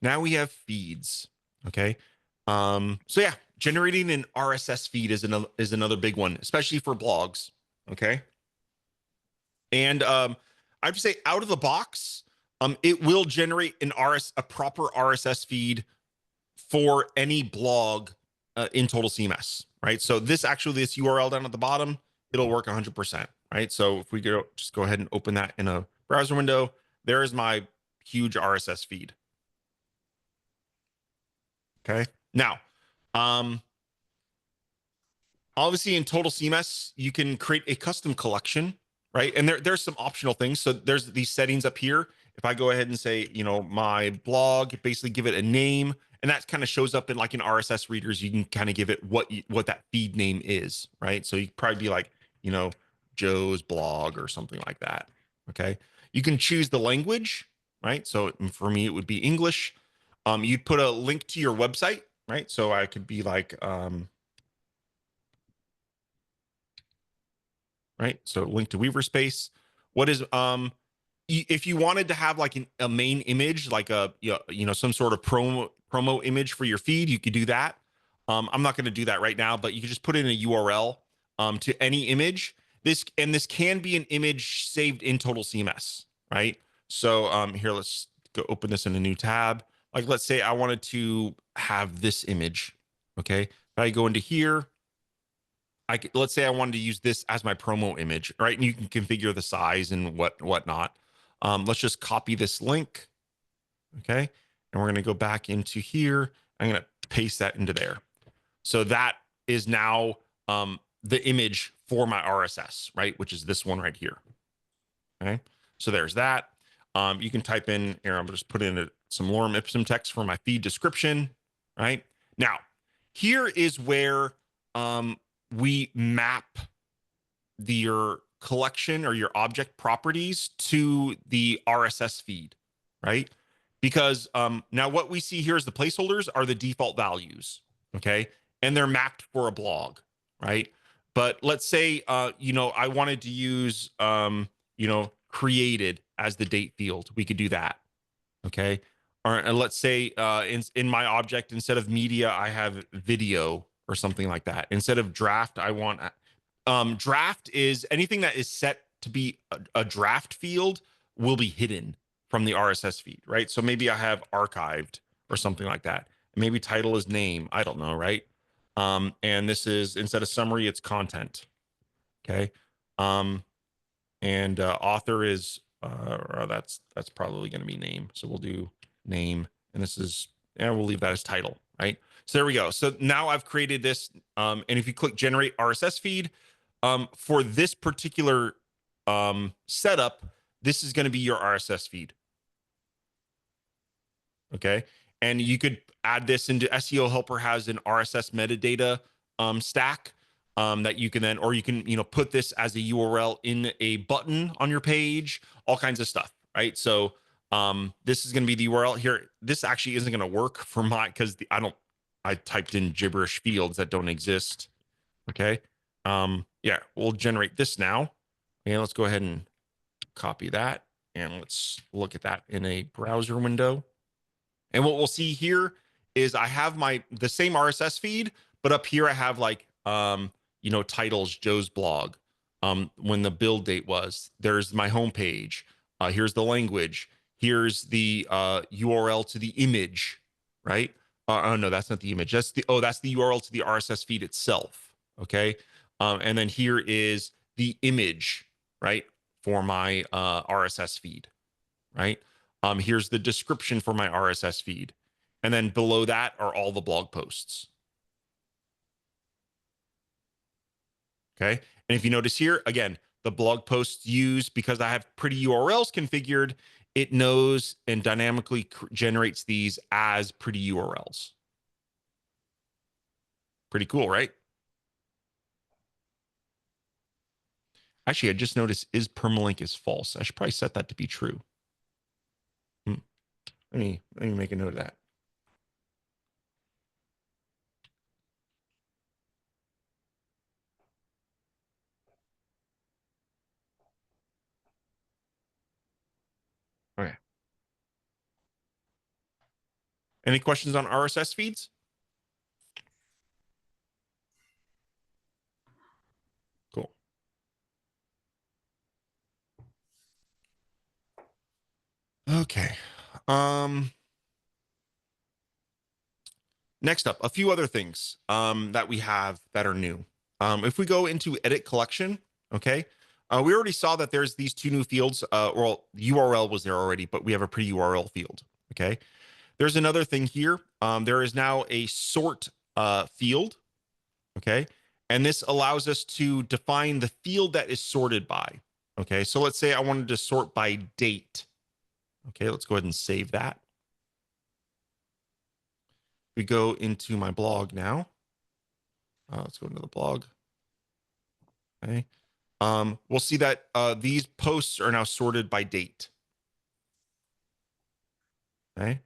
Now we have feeds. Okay. So yeah, generating an RSS feed is another big one, especially for blogs. Okay. And I have to say, out of the box, it will generate a proper RSS feed for any blog in Total CMS, right? So this URL down at the bottom, it'll work 100%, right? So if we just go ahead and open that in a browser window, there is my huge RSS feed. Okay. Now, obviously in Total CMS, you can create a custom collection, right? And there's some optional things. So there's these settings up here. If I go ahead and say, my blog, basically give it a name, and that kind of shows up in like in RSS readers, you can kind of give it what that feed name is, right? So you probably be like, Joe's blog or something like that. Okay. You can choose the language, right? So for me, it would be English. You'd put a link to your website, right? So I could be like, right? So link to Weaver Space. What is if you wanted to have like a main image, like some sort of promo image for your feed, you could do that. I'm not going to do that right now, but you can just put in a URL to any image. This can be an image saved in Total CMS, right? So here, let's go open this in a new tab. Like, let's say I wanted to have this image. Okay, if I go into here, let's say I wanted to use this as my promo image, right? And you can configure the size and whatnot. Let's just copy this link. Okay. And we're going to go back into here. I'm going to paste that into there. So that is now the image for my RSS, right? Which is this one right here. Okay. So there's that. You can type in here. I'm going to just put in some lorem ipsum text for my feed description, right? Now, here is where we map your collection or your object properties to the RSS feed, right? Because now what we see here as the placeholders are the default values, okay? And they're mapped for a blog, right? But let's say, I wanted to use, created as the date field. We could do that, okay? And let's say in my object, instead of media, I have video or something like that. Instead of draft, I want draft is anything that is set to be a draft field will be hidden from the RSS feed, right? So maybe I have archived or something like that. Maybe title is name. I don't know, right? And this is, instead of summary, it's content. Okay. And author is that's probably going to be name. So we'll do name, and this is, and we'll leave that as title, right? So there we go. So now I've created this, and if you click generate RSS feed, for this particular setup, this is going to be your RSS feed. Okay. And you could add this into SEO Helper has an RSS metadata stack that you can then, or you can, put this as a URL in a button on your page, all kinds of stuff. Right. So this is going to be the URL here. This actually isn't going to work for because I typed in gibberish fields that don't exist. Okay. Yeah, we'll generate this now. And let's go ahead and copy that. And let's look at that in a browser window. And what we'll see here is I have the same RSS feed, but up here I have like, you know, titles, Joe's blog, when the build date was. There's my homepage. Here's the language. Here's the URL to the image, right? Oh no, that's not the image. That's the URL to the RSS feed itself. Okay, and then here is the image, right, for my RSS feed, right? Here's the description for my RSS feed, and then below that are all the blog posts. Okay, and if you notice here, again, the blog posts used, because I have pretty URLs configured, it knows and dynamically generates these as pretty URLs. Pretty cool, right? Actually, I just noticed is permalink is false. I should probably set that to be true. Let me make a note of that. Okay. Any questions on RSS feeds? Cool. Okay. Next up, a few other things that we have that are new. If we go into edit collection, okay, we already saw that there's these two new fields. Well, URL was there already, but we have a pre URL field. Okay. There's another thing here. There is now a sort field. Okay. And this allows us to define the field that is sorted by. Okay. So let's say I wanted to sort by date. Okay. Let's go ahead and save that. We go into my blog now. Let's go into the blog. Okay. We'll see that these posts are now sorted by date. Okay.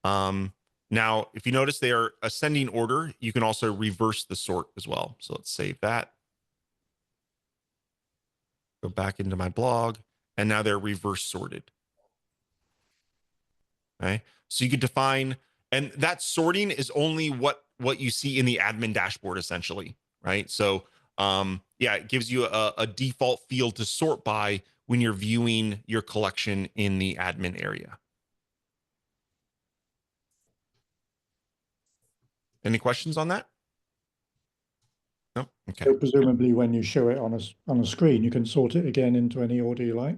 Now, if you notice they are ascending order, you can also reverse the sort as well. So let's save that. Go back into my blog, and now they're reverse sorted. Okay. So you could define, and that sorting is only what you see in the admin dashboard, essentially, right? So yeah, it gives you a default field to sort by when you're viewing your collection in the admin area. Any questions on that? No? Okay. So presumably when you show it on a screen, you can sort it again into any order you like?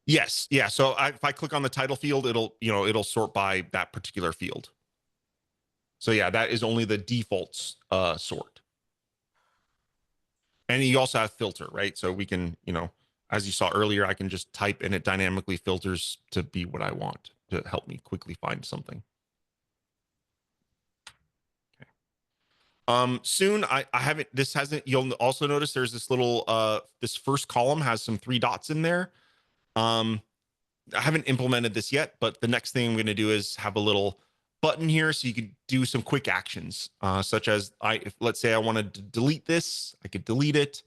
Yes. Yeah. So if I click on the title field, it'll sort by that particular field. So yeah, that is only the default sort. And you also have filter, right? So we can, as you saw earlier, I can just type and it dynamically filters to be what I want to help me quickly find something. Okay. Soon I haven't, this hasn't, you'll also notice there's this little, this first column has some 3 dots in there. I haven't implemented this yet, but the next thing I'm going to do is have a little button here so you could do some quick actions, such as let's say I wanted to delete this, I could delete it.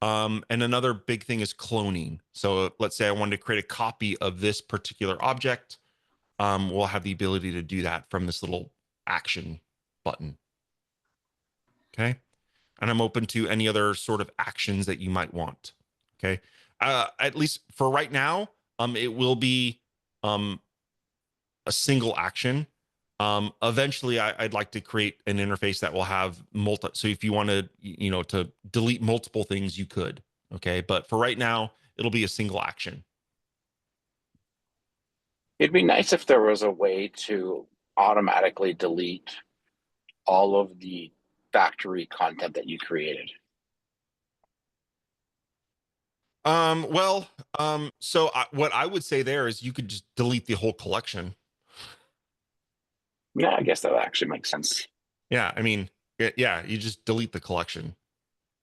And another big thing is cloning. So let's say I wanted to create a copy of this particular object. We'll have the ability to do that from this little action button. Okay. And I'm open to any other sort of actions that you might want. Okay. At least for right now, it will be a single action. Eventually I'd like to create an interface that will have so if you wanted, to delete multiple things, you could. Okay. But for right now, it'll be a single action. It'd be nice if there was a way to automatically delete all of the factory content that you created. So what I would say there is you could just delete the whole collection. Yeah, I guess that actually makes sense. Yeah, I mean, yeah, you just delete the collection,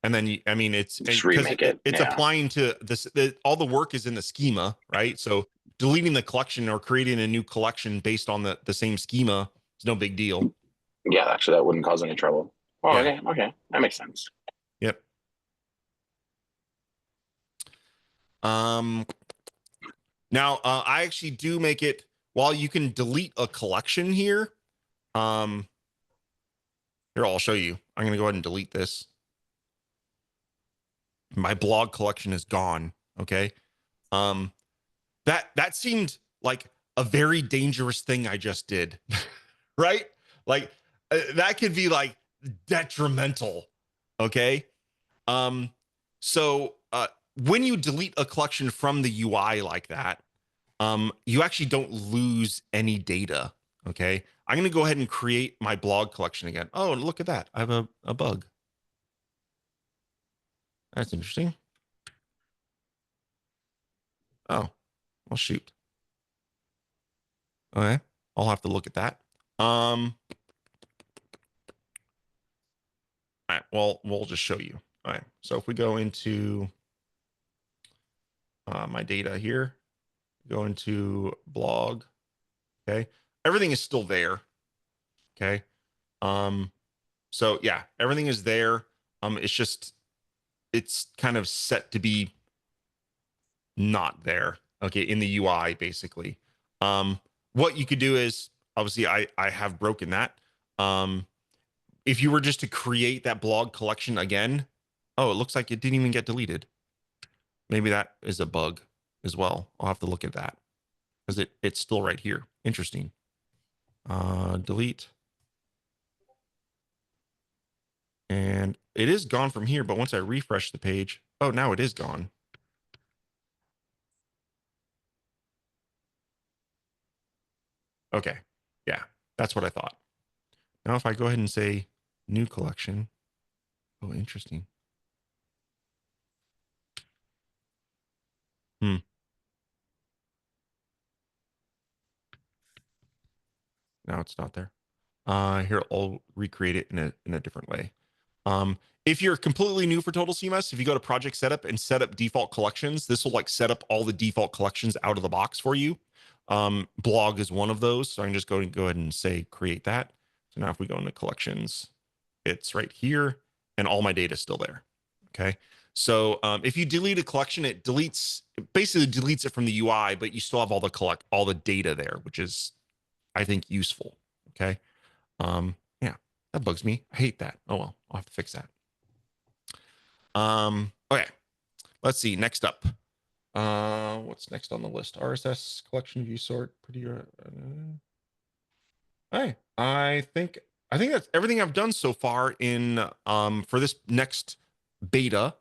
and then it's Just remake it. It's applying to this. All the work is in the schema, right? So deleting the collection or creating a new collection based on the same schema is no big deal. Yeah, actually, that wouldn't cause any trouble. Oh, yeah. Okay, that makes sense. Yep. Now I actually do make it, while you can delete a collection here, Here, I'll show you. I'm going to go ahead and delete this. My blog collection is gone. Okay. That seemed like a very dangerous thing I just did, right? Like that could be like detrimental. Okay. So when you delete a collection from the UI like that, you actually don't lose any data. Okay. I'm going to go ahead and create my blog collection again. Oh, look at that. I have a bug. That's interesting. Oh, well, shoot. Okay. I'll have to look at that. All right. Well, we'll just show you. All right. So if we go into my data here, go into blog. Okay. Everything is still there. Okay. So yeah, everything is there. It's kind of set to be not there. Okay. In the UI, basically. What you could do is obviously I have broken that. If you were just to create that blog collection again, oh, it looks like it didn't even get deleted. Maybe that is a bug as well. I'll have to look at that because it's still right here. Interesting. Delete. And it is gone from here, but once I refresh the page, oh, now it is gone. Okay. Yeah, that's what I thought. Now, if I go ahead and say new collection, oh, interesting. Now it's not there. Here, I'll recreate it in a different way. If you're completely new for Total CMS, if you go to project setup and set up default collections, this will like set up all the default collections out of the box for you. Blog is one of those. So I can just go ahead and say, create that. So now if we go into collections, it's right here and all my data is still there. Okay. So if you delete a collection, it basically deletes it from the UI, but you still have all the data there, which is, I think, useful. Okay. Yeah, that bugs me. I hate that. Oh well, I'll have to fix that. Okay, let's see. Next up, what's next on the list? RSS collection view sort. Pretty. Hey, I think that's everything I've done so far in for this next beta.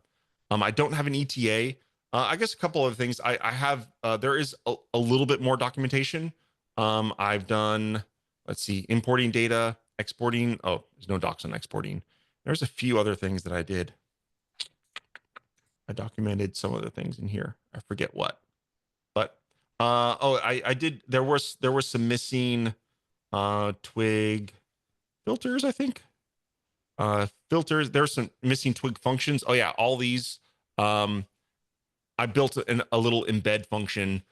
I don't have an ETA. I guess a couple of things. I have. There is a little bit more documentation. I've done. Let's see, importing data, exporting. Oh, there's no docs on exporting. There's a few other things that I did. I documented some of the things in here. I forget what, but I did. There was some missing twig filters, I think. Filters. There's some missing twig functions. Oh yeah, all these. I built a little embed function.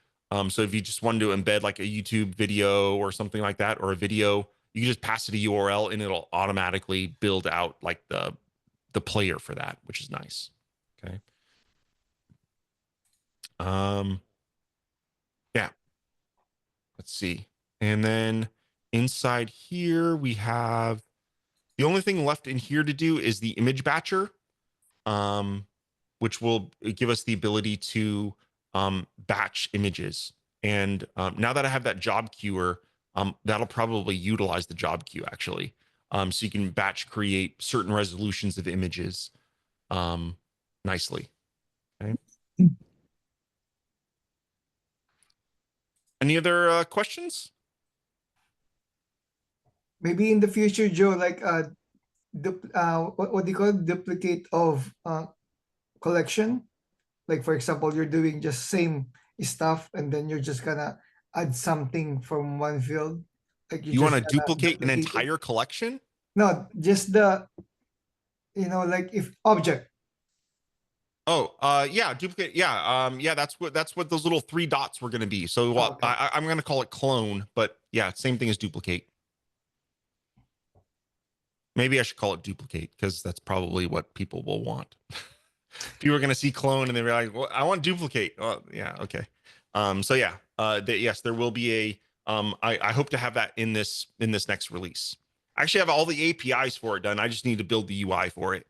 So if you just wanted to embed like a YouTube video or something like that, or a video, you can just pass it a URL and it'll automatically build out like the player for that, which is nice. Okay. Yeah. Let's see. And then inside here, we have the only thing left in here to do is the image batcher, which will give us the ability to batch images. And now that I have that job queuer, that'll probably utilize the job queue actually. So you can batch create certain resolutions of images nicely. Okay. Any other questions? Maybe in the future, Joe, like what do you call it? Duplicate of collection. Like for example, you're doing just same stuff, and then you're just gonna add something from one field. Like You want to duplicate an it. entire collection? No, just the, like if object. Oh, yeah, duplicate. Yeah, yeah, that's what those little 3 dots were going to be. So what Okay. I'm going to call it clone, but yeah, same thing as duplicate. Maybe I should call it duplicate because that's probably what people will want. People are going to see clone and they're like, well, I want duplicate. Oh, yeah, okay. So yeah, yes, there will be a. I hope to have that in this next release. I actually have all the APIs for it done. I just need to build the UI for it.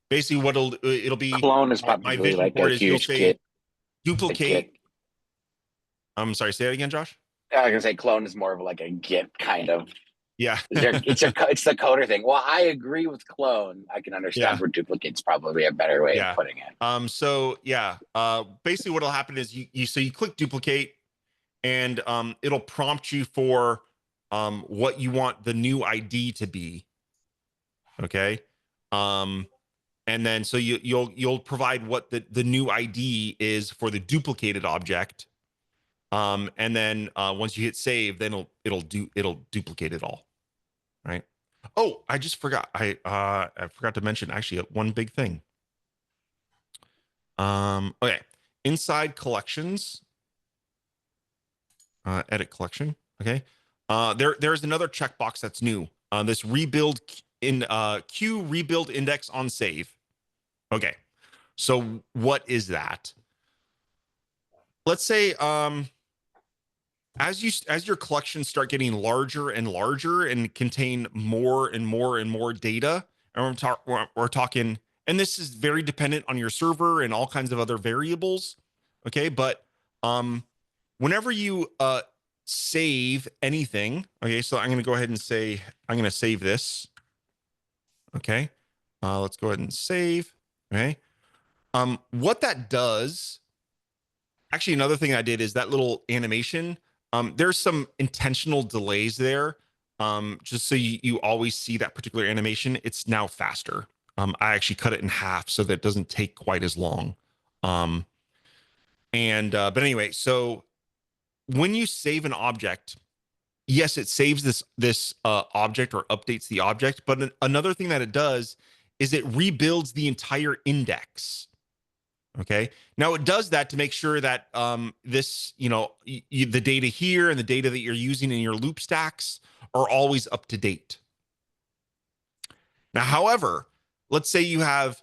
Basically, what it'll be Clone is my probably vision like for a it is you'll huge say Git. duplicate. I'm sorry, say that again, Josh. I was gonna say clone is more of like a Git kind of. Yeah. It's the coder thing. Well, I agree with clone. I can understand Yeah. where duplicate's probably a better way Yeah. of putting it. So yeah, basically what'll happen is you click duplicate, and it'll prompt you for what you want the new ID to be. Okay. And then so you'll provide what the new ID is for the duplicated object. And then once you hit save, then it'll duplicate it all. Right. Oh, I just forgot. I forgot to mention actually one big thing. Okay. Inside collections, edit collection. Okay. There's another checkbox that's new. This rebuild in queue rebuild index on save. Okay. So what is that? Let's say as your collections start getting larger and larger and contain more and more and more data, and we're talking, and this is very dependent on your server and all kinds of other variables. Okay, but whenever you save anything, okay, so I'm going to go ahead and say I'm going to save this. Okay, let's go ahead and save. Okay, what that does. Actually, another thing I did is that little animation. There's some intentional delays there. Just so you always see that particular animation, it's now faster. I actually cut it in half so that it doesn't take quite as long. But anyway, so when you save an object, yes, it saves this object or updates the object. But another thing that it does is it rebuilds the entire index. Okay. Now it does that to make sure that this, the data here and the data that you're using in your loop stacks are always up to date. Now, however, let's say you have,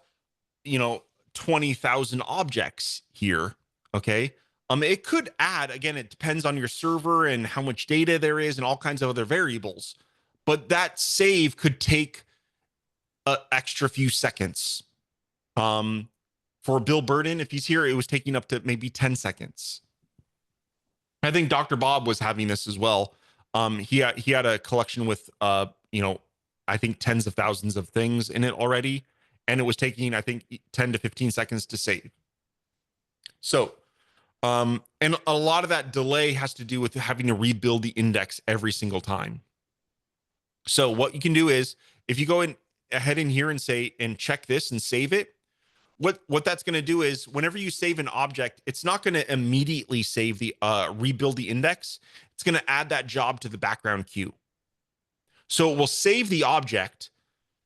20,000 objects here. Okay. It could add, again, it depends on your server and how much data there is and all kinds of other variables. But that save could take an extra few seconds. For Bill Burden, if he's here, it was taking up to maybe 10 seconds. I think Dr. Bob was having this as well. He had a collection with I think tens of thousands of things in it already, and it was taking I think 10 to 15 seconds to save. So, and a lot of that delay has to do with having to rebuild the index every single time. So what you can do is if you go ahead in here and check this and save it, what that's going to do is whenever you save an object, it's not going to immediately save the rebuild the index. It's going to add that job to the background queue. So it will save the object,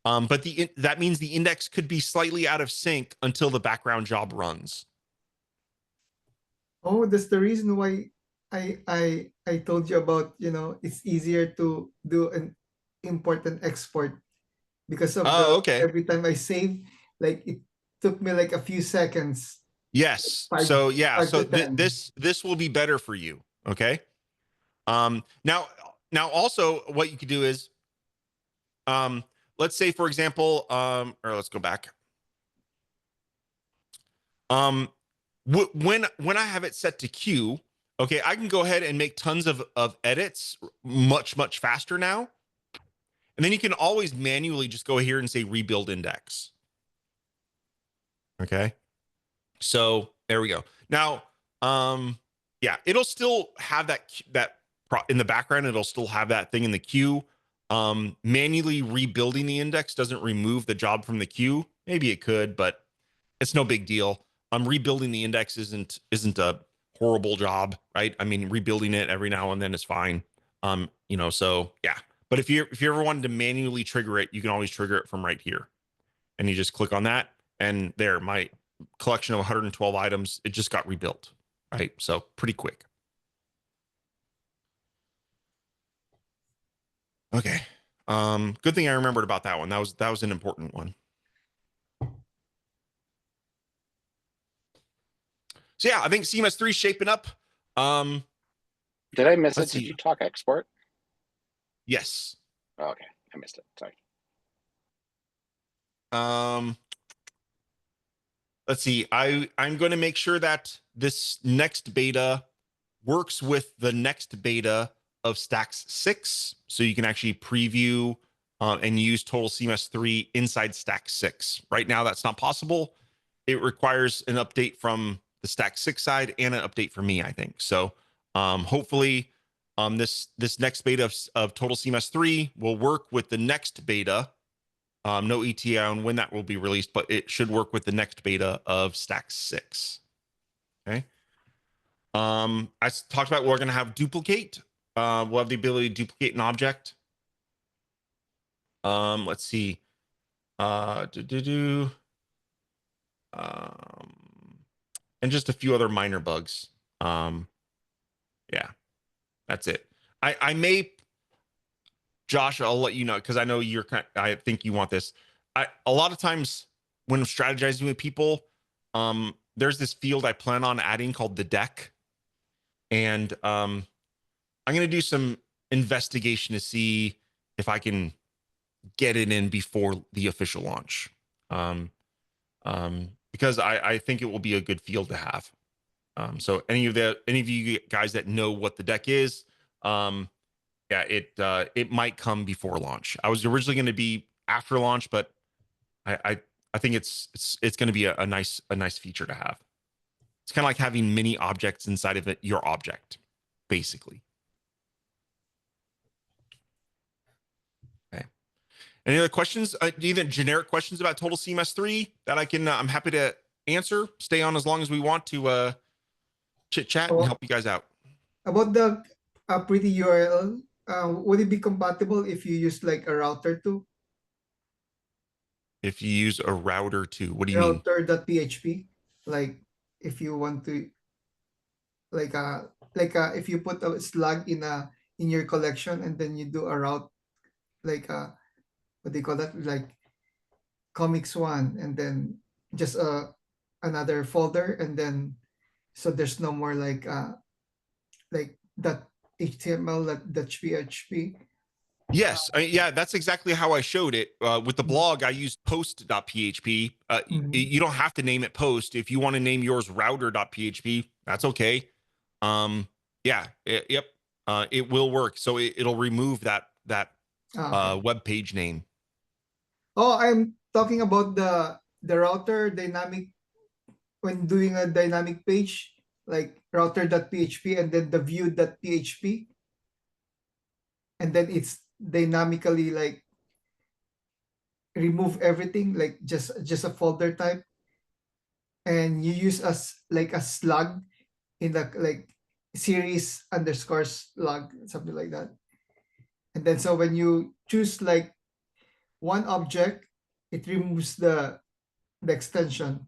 but that means the index could be slightly out of sync until the background job runs. Oh, that's the reason why I told you about, it's easier to do an import and export because of okay. every time I save, like it took me like a few seconds. Yes. 5 So yeah. 5 So to 10. this will be better for you. Okay. Now also what you could do is, let's say for example, or let's go back. When I have it set to queue, okay, I can go ahead and make tons of edits much faster now. And then you can always manually just go here and say rebuild index. Okay. So there we go. Now, yeah, it'll still have that in the background. It'll still have that thing in the queue. Manually rebuilding the index doesn't remove the job from the queue. Maybe it could, but it's no big deal. Rebuilding the index isn't a horrible job, right? I mean, rebuilding it every now and then is fine. So yeah. But if you ever wanted to manually trigger it, you can always trigger it from right here. And you just click on that, and there, my collection of 112 items, it just got rebuilt, right? So pretty quick. Okay. Good thing I remembered about that one. That was an important one. So yeah, I think CMS 3 is shaping up. Did I miss it? Let's Did see. you talk export? Yes. Oh, okay, I missed it. Sorry. Let's see. I'm going to make sure that this next beta works with the next beta of Stacks 6, so you can actually preview and use Total CMS 3 inside Stack 6. Right now, that's not possible. It requires an update from the Stack 6 side and an update for me, I think. So hopefully this next beta of Total CMS 3 will work with the next beta. No ETA on when that will be released, but it should work with the next beta of Stack 6. Okay. I talked about we're going to have duplicate. We'll have the ability to duplicate an object. Let's see. And just a few other minor bugs. Yeah, that's it. I may, Josh, I'll let you know because I know you're I think you want this. A lot of times when I'm strategizing with people, there's this field I plan on adding called the deck. And I'm going to do some investigation to see if I can get it in before the official launch. Because I think it will be a good field to have. So any of you guys that know what the deck is, yeah, it might come before launch. I was originally going to be after launch, but I think it's going to be a nice feature to have. It's kind of like having mini objects inside of it, your object, basically. Okay. Any other questions? Even generic questions about Total CMS 3 that I can? I'm happy to answer. Stay on as long as we want to chit chat and help you guys out. About the pretty URL, would it be compatible if you use like a router too? If you use a router too, what do you mean? Router.php, like if you want to, like if you put a slug in your collection and then you do a route, like what do you call that? Like comics one, and then just another folder, and then so there's no more like that HTML that PHP. Yes, yeah, that's exactly how I showed it. With the blog, I used post.php. You don't have to name it post. If you want to name yours router.php, that's okay. Yeah, yep, it will work. So it'll remove that Okay. web page name. Oh, I'm talking about the router dynamic when doing a dynamic page, like router.php and then the view.php, and then it's dynamically like remove everything, like just a folder type, and you use like a slug in the like series underscore slug, something like that. And then so when you choose like one object, it removes the extension.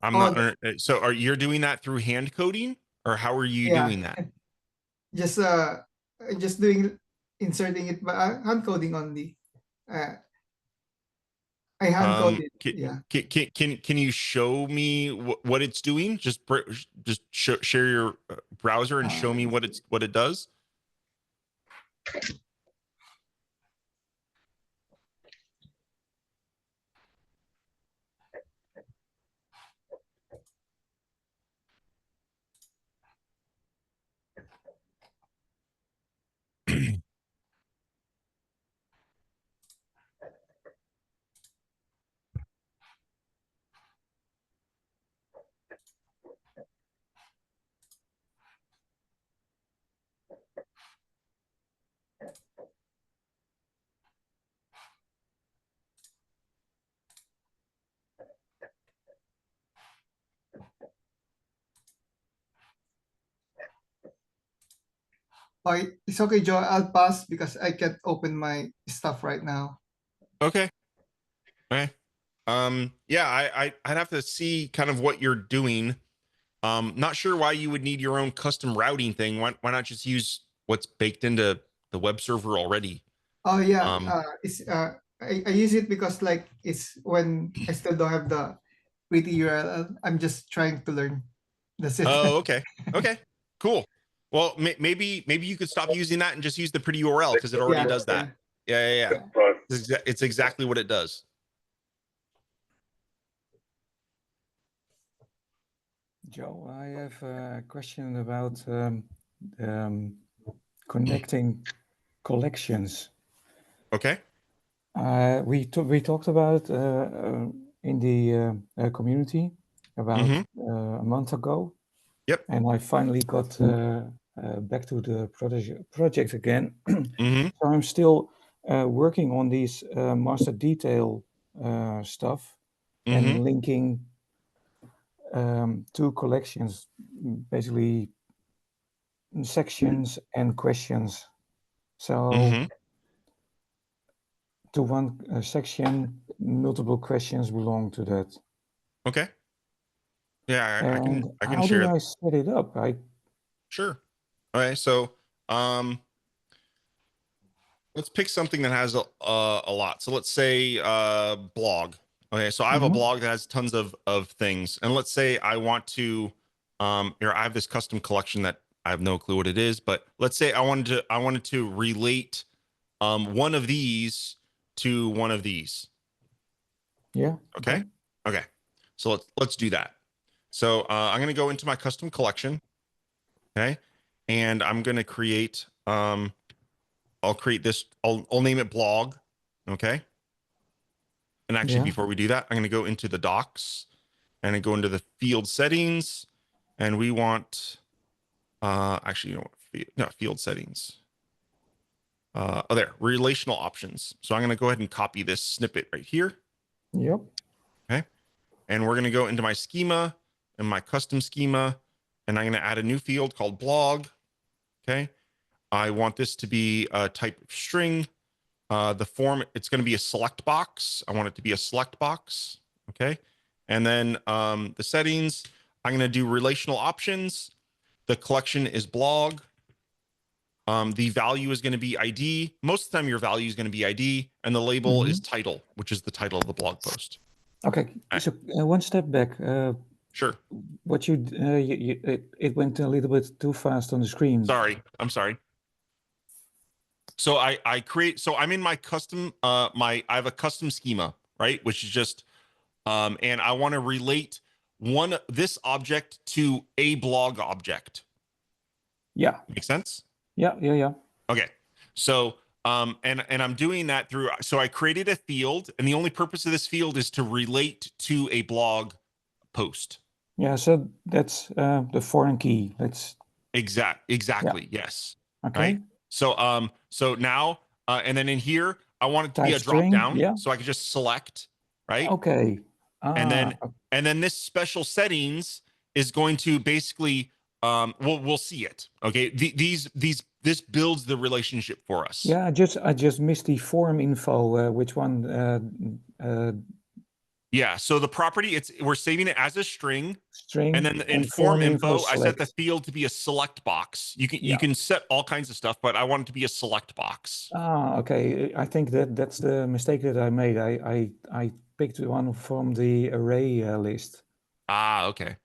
I'm not. So are you doing that through hand coding, or how are you doing that? Just doing inserting it by hand coding only. I hand coded. Yeah. Can you show me what it's doing? Just share your browser and show me what it does. Oh, it's okay, Joe. I'll pass because I can't open my stuff right now. Okay. Okay. Yeah, I'd have to see kind of what you're doing. Not sure why you would need your own custom routing thing. Why not just use what's baked into the web server already? Oh yeah, it's I use it because like it's when I still don't have with the URL. I'm just trying to learn. That's it. Oh, okay. Okay, cool. Well, maybe you could stop using that and just use the pretty URL because it already Yeah, does that. Yeah. It's exactly what it does. Joe, I have a question about connecting collections. Okay. We talked about in the community about a month ago. Yep. And I finally got back to the project again. So I'm still working on these master detail stuff and linking two collections, basically sections and questions. So to one section, multiple questions belong to that. Okay. Yeah, I can How share. do I set it up? Sure. All right. So, let's pick something that has a lot. So let's say blog. Okay. So I have a blog that has tons of things, and let's say I want to here I have this custom collection that I have no clue what it is, but let's say I wanted to relate one of these to one of these. Yeah. Okay. Okay. So let's do that. So I'm going to go into my custom collection. Okay. And I'm going to create, I'll create this, I'll name it blog. Okay. And actually, before we do that, I'm going to go into the docs and I go into the field settings, and we want, actually, you know what, no, field settings. Oh, there, relational options. So I'm going to go ahead and copy this snippet right here. Yep. Okay. And we're going to go into my schema and my custom schema, and I'm going to add a new field called blog. Okay. I want this to be a type of string. The form, it's going to be a select box. I want it to be a select box. Okay. And then the settings, I'm going to do relational options. The collection is blog. The value is going to be ID. Most of the time, your value is going to be ID, and the label is title, which is the title of the blog post. Okay. So one step back. Sure. What it went a little bit too fast on the screen. Sorry. I'm sorry. So I create, so I'm in my custom, I have a custom schema, right? Which is just, and I want to relate this object to a blog object. Yeah. Make sense? Yeah. Okay. So, and I'm doing that through, so I created a field, and the only purpose of this field is to relate to a blog post. Yeah. So that's the foreign key. Let's. Exactly. Yeah. Yes. Okay. Right. So, so now, and then in here, I want it to be a string, drop down, yeah. so I can just select, right? Okay. And then this special settings is going to basically, we'll see it. Okay. This builds the relationship for us. Yeah. I just missed the form info. Which one? Yeah. So the property, we're saving it as a string. String. And then in form info, I set the field to be a select box. You can set all kinds of stuff, but I want it to be a select box. Okay. I think that's the mistake that I made. I picked one from the array list. Okay.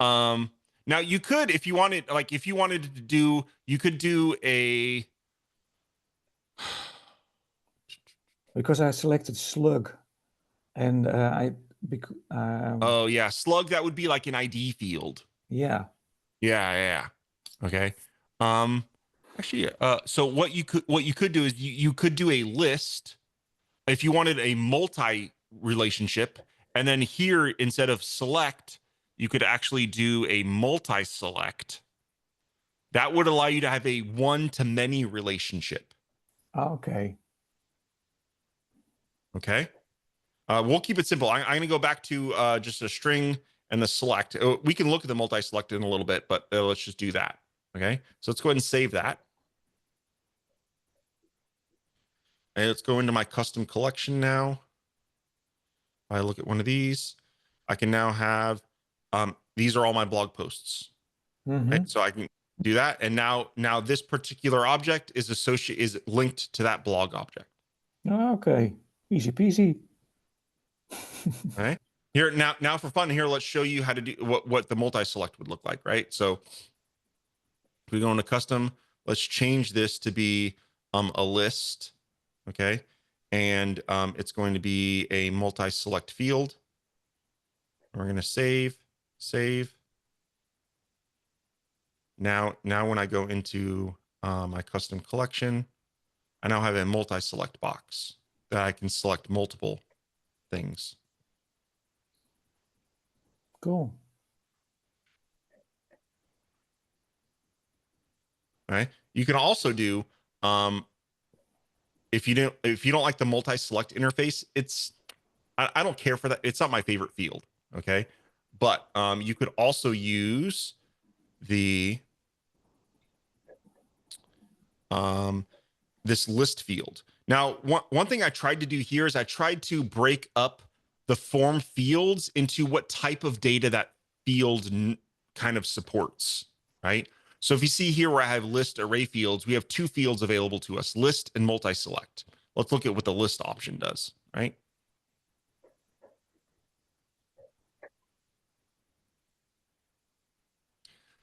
Now you could, if you wanted to do, you could do a. Because I selected slug, and oh yeah, slug. That would be like an ID field. Yeah. Yeah. Okay. Actually, so what you could do is you could do a list if you wanted a multi relationship, and then here instead of select, you could actually do a multi select. That would allow you to have a one-to-many relationship. Okay. Okay. We'll keep it simple. I'm going to go back to just a string and the select. We can look at the multi-select in a little bit, but let's just do that. Okay. So let's go ahead and save that. And let's go into my custom collection now. If I look at one of these, I can now have, these are all my blog posts. Right? So I can do that. And now this particular object is linked to that blog object. Okay. Easy peasy. Right. Here now for fun here, let's show you how to do what the multi-select would look like, right? So if we go into custom, let's change this to be a list, okay? And it's going to be a multi-select field. We're going to save. Now when I go into my custom collection, I now have a multi-select box that I can select multiple things. Cool. Right. You can also do if you don't like the multi-select interface, I don't care for that. It's not my favorite field. Okay. But you could also use the this list field. Now, one thing I tried to do here is I tried to break up the form fields into what type of data that field kind of supports, right? So if you see here where I have list array fields, we have two fields available to us, list and multi-select. Let's look at what the list option does, right?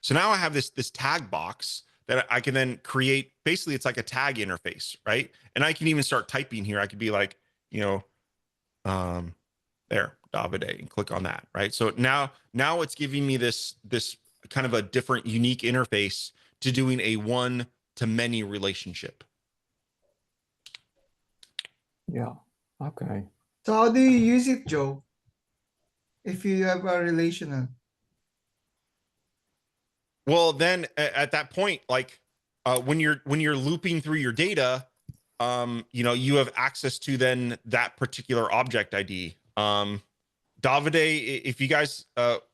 So now I have this tag box that I can then create. Basically, it's like a tag interface, right? And I can even start typing here. I could be like, there, Davide, and click on that, right? So now it's giving me this kind of a different, unique interface to doing a one-to-many relationship. Yeah. Okay. So how do you use it, Joe? If you have a relational. Well, then at that point, like when you're looping through your data, you have access to then that particular object ID. Davide, if you guys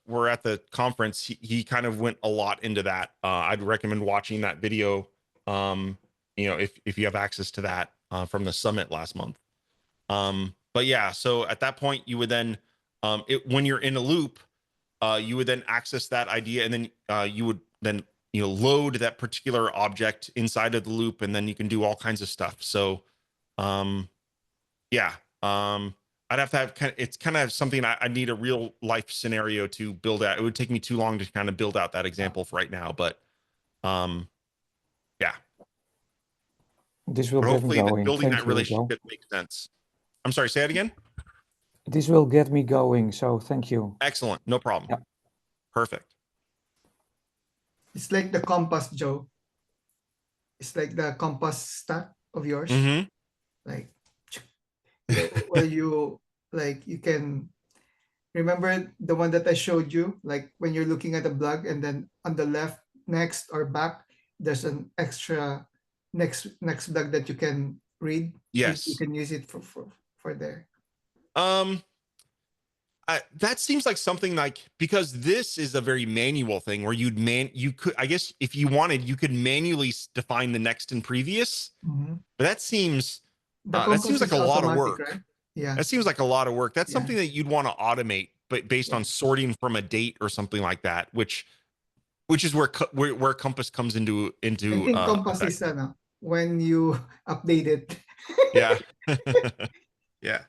were at the conference, he kind of went a lot into that. I'd recommend watching that video. If you have access to that from the summit last month. But yeah, so at that point, you would then, when you're in a loop, you would then access that idea, and then you would then load that particular object inside of the loop, and then you can do all kinds of stuff. So, yeah, I'd have to have it's kind of something I need a real life scenario to build out. It would take me too long to kind of build out that example for right now, but yeah. This will but get me hopefully going. building Thank that you, relationship makes sense. I'm sorry, say it again. This will get me going, so thank you. Excellent, no problem. Yeah. Perfect. It's like the compass, Joe. It's like the compass stack of yours. Mm-hmm. Like where you can remember the one that I showed you, like when you're looking at a blog and then on the left next or back, there's an extra next blog that you can read. Yes. You can use it for there. That seems like something like, because this is a very manual thing where you could, I guess if you wanted, you could manually define the next and previous, but that seems like a lot of work. Right? Yeah. That seems like a lot of work. That's Yeah. something that you'd want to automate, but based on sorting from a date or something like that, which is where Compass comes into I think Compass effect. is when you update it. Yeah. Yeah.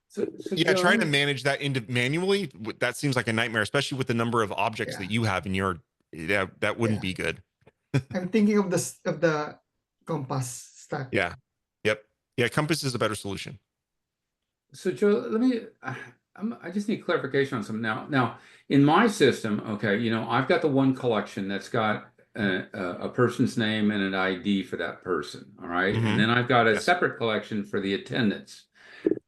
So yeah, Joe, trying to manage that manually, that seems like a nightmare, especially with the number of objects that you have in your, that wouldn't be good. I'm thinking of the Compass stack. Yeah. Yep. Yeah, Compass is a better solution. So Joe, let me, I just need clarification on something now. In my system, okay, I've got the one collection that's got a person's name and an ID for that person, all right? Mm-hmm. And then I've got a separate collection for the attendance.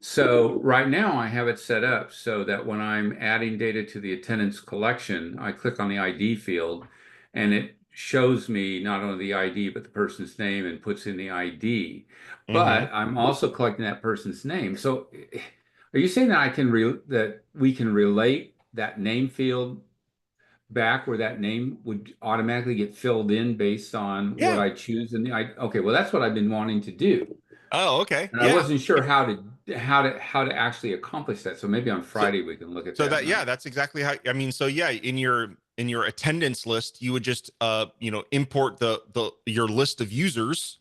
So right now I have it set up so that when I'm adding data to the attendance collection, I click on the ID field and it shows me not only the ID, but the person's name and puts in the ID. But I'm also collecting that person's name. So are you saying that that we can relate that name field back where that name would automatically get filled in based on what I choose in the ID? Okay, well, that's what I've been wanting to do. Oh, okay. And I wasn't sure how to actually accomplish that. So maybe on Friday we can look at that. So that's exactly how. I mean, so yeah, in your attendance list, you would just import your list of users,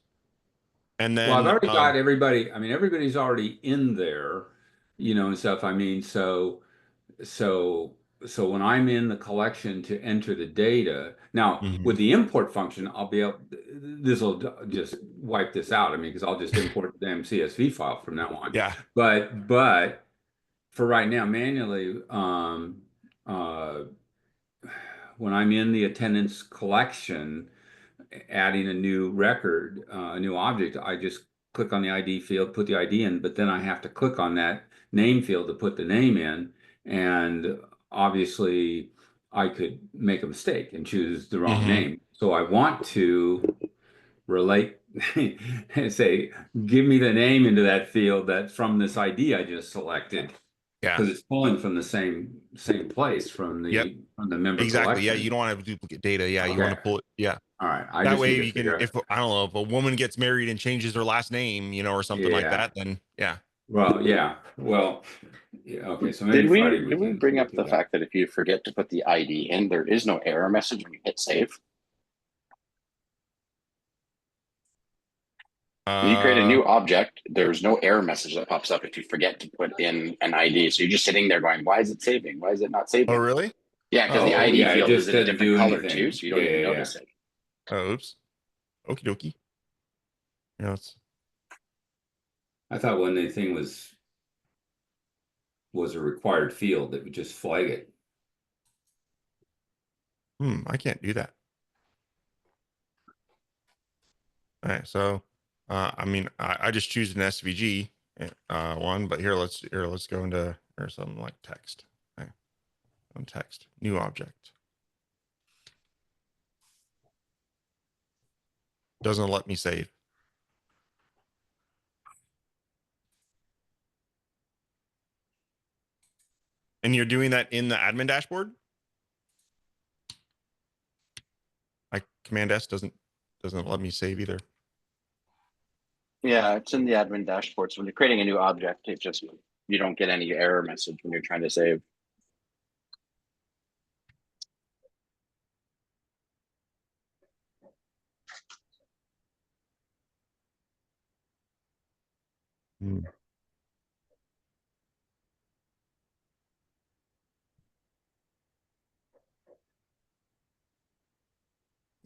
and then Well, I've already got everybody. I mean, everybody's already in there. you know, and stuff. I mean, so when I'm in the collection to enter the data, now with the import function, I'll be able, this will just wipe this out. I mean, because I'll just import the damn CSV file from now on. Yeah. But for right now, manually, when I'm in the attendance collection, adding a new record, a new object, I just click on the ID field, put the ID in, but then I have to click on that name field to put the name in. And obviously I could make a mistake and choose the wrong name. So I want to relate and say, give me the name into that field that's from this ID I just selected. Yeah. Because it's pulling from the same place from the member Exactly. collection. Yeah. You don't want to have duplicate data. Yeah. You Okay. want to pull it. Yeah. All right. I That just way need to you can, figure out. if I don't know, if a woman gets married and changes her last name, you know, or something like that, then yeah. Well, yeah. Well, yeah. Okay. So maybe Did we Friday did we can bring look up the at that. fact that if you forget to put the ID in, there is no error message when you hit save? When you create a new object, there's no error message that pops up if you forget to put in an ID. So you're just sitting there going, why is it saving? Why is it not saving? Oh, really? Yeah, because the Oh, ID yeah, it field just is in a doesn't different do color anything. too, so you don't even Yeah. notice it. Oh, oops. Okie dokie. Yeah, I thought when the thing was a required field that would just flag it. I can't do that. All right, so I mean, I just choose an SVG one, but let's go into or something like text. Okay. On text, new object. Doesn't let me save. And you're doing that in the admin dashboard? Command S doesn't let me save either. Yeah, it's in the admin dashboard. So when you're creating a new object, you don't get any error message when you're trying to save.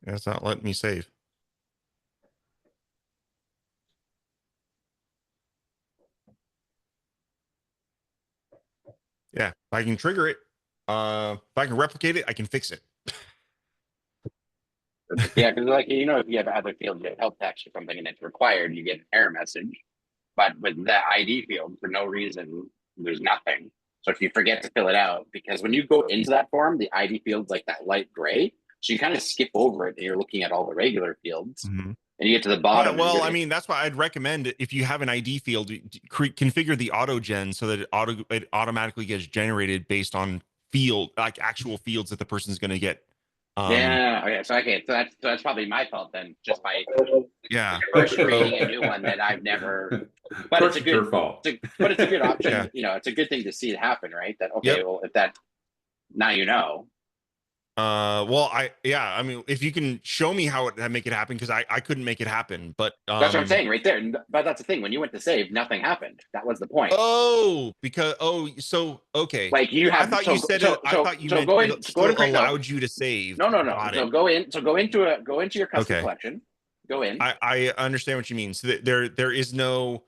Yeah, it's not letting me save. Yeah, if I can trigger it, if I can replicate it, I can fix it. Yeah, because if you have other fields, you have help text or something, and it's required, you get an error message. But with the ID field, for no reason, there's nothing. So if you forget to fill it out, because when you go into that form, the ID field's like that light gray. So you kind of skip over it and you're looking at all the regular fields. And you get to the bottom. Yeah, well, I mean, that's why I'd recommend if you have an ID field, configure the auto gen so that it automatically gets generated based on actual fields that the person's going to get. Okay. So that's probably my fault then, just by creating a new one that I've never. But it's a good fault. But it's a good option. Yeah. It's a good thing to see it happen, right? That well, if that now you know. I mean, if you can show me how to make it happen, because I couldn't make it happen, but that's what I'm saying right there. But that's the thing, when you went to save, nothing happened. That was the point. Okay. Like you have. I thought you said it. I thought you meant it still allowed you to save. No. So go into your custom collection. Go in. I understand what you mean. So there is no.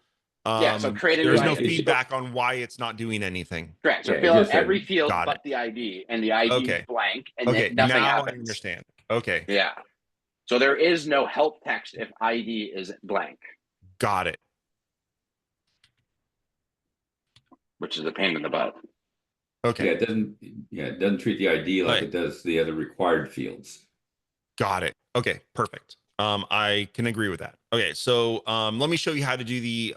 So there's no feedback on why it's not doing anything. Correct. So fill out every field but the ID, and the ID is blank, and then nothing happens. I understand. Okay. Yeah. So there is no help text if ID is blank. Got it. Which is a pain in the butt. Okay. It doesn't treat the ID like it does the other required fields. Got it. Okay, perfect. I can agree with that. Okay, so let me show you how to do the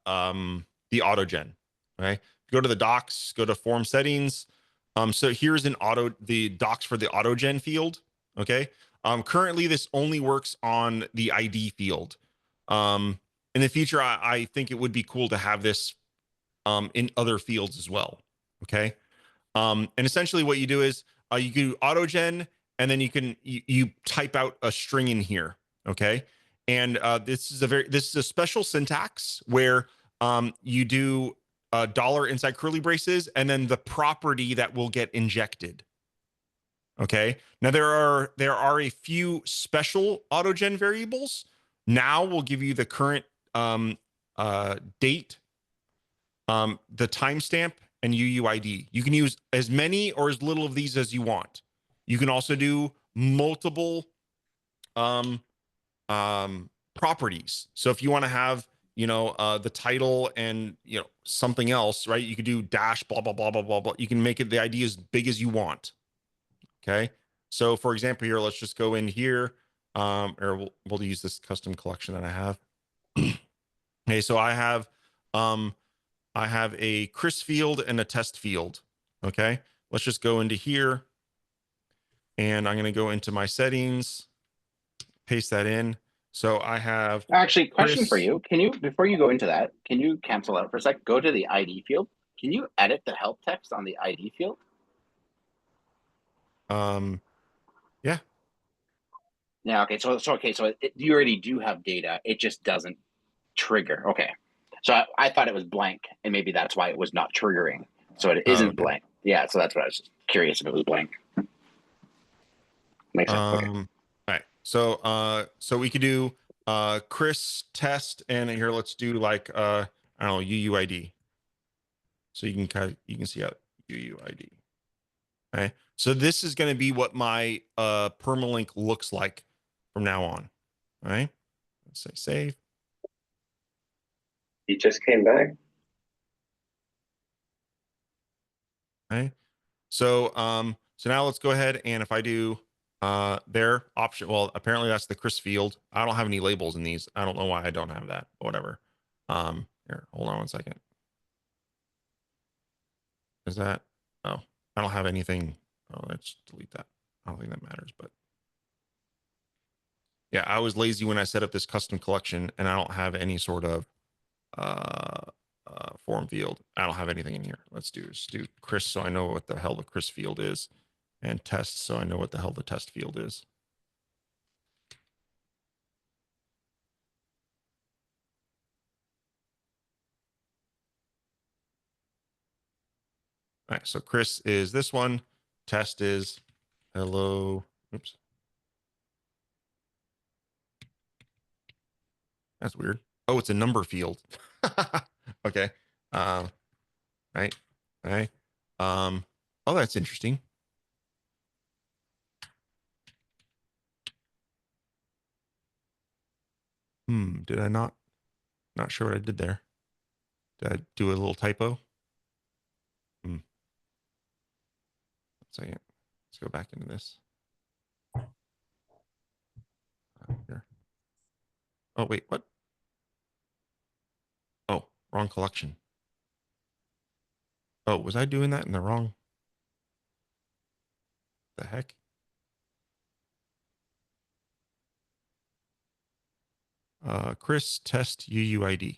auto gen. Okay, go to the docs, go to form settings. So here's the docs for the auto gen field. Okay. Currently this only works on the ID field. In the future, I think it would be cool to have this in other fields as well. Okay. And essentially what you do is you do auto gen, and then you type out a string in here. Okay. And this is a special syntax where you do dollar inside curly braces, and then the property that will get injected. Okay. Now there are a few special autogen variables. Now we'll give you the current date, the timestamp, and UUID. You can use as many or as little of these as you want. You can also do multiple properties. So if you want to have, the title and, something else, right? You could do dash, blah, blah, blah, blah, blah, blah. You can make it the ID as big as you want. Okay. So for example, here, let's just go in here, or we'll use this custom collection that I have. Okay. So I have a Chris field and a test field. Okay. Let's just go into here, and I'm going to go into my settings, paste that in. So I have actually, question Chris. for you. Can you, before you go into that, can you cancel out for a sec? Go to the ID field. Can you edit the help text on the ID field? Yeah. Yeah. Okay. So you already do have data. It just doesn't trigger. Okay. So I thought it was blank, and maybe that's why it was not triggering. So it isn't blank. Yeah. So that's what I was just curious if it was blank. Makes sense. Okay. All right. So we could do Chris test, and here let's do like I don't know, UUID. So you can see how UUID. Okay. So this is going to be what my permalink looks like from now on. All right. Let's say save. He just came back. Okay. So so now let's go ahead, and if I do their option, well, apparently that's the Chris field. I don't have any labels in these. I don't know why I don't have that, but whatever. Here, hold on one second. Is that, oh, I don't have anything. Oh, let's delete that. I don't think that matters, but yeah, I was lazy when I set up this custom collection, and I don't have any sort of form field. I don't have anything in here. Let's do Chris, so I know what the hell the Chris field is, and test, so I know what the hell the test field is. All right, so Chris is this one. Test is hello. Oops. That's weird. Oh, it's a number field. Okay. Right. Right. Oh, that's interesting. Did I not sure what I did there? Did I do a little typo? One second. Let's go back into this. Here. Oh, wait, what? Oh, wrong collection. Oh, was I doing that in the wrong? The heck? Chris test UUID.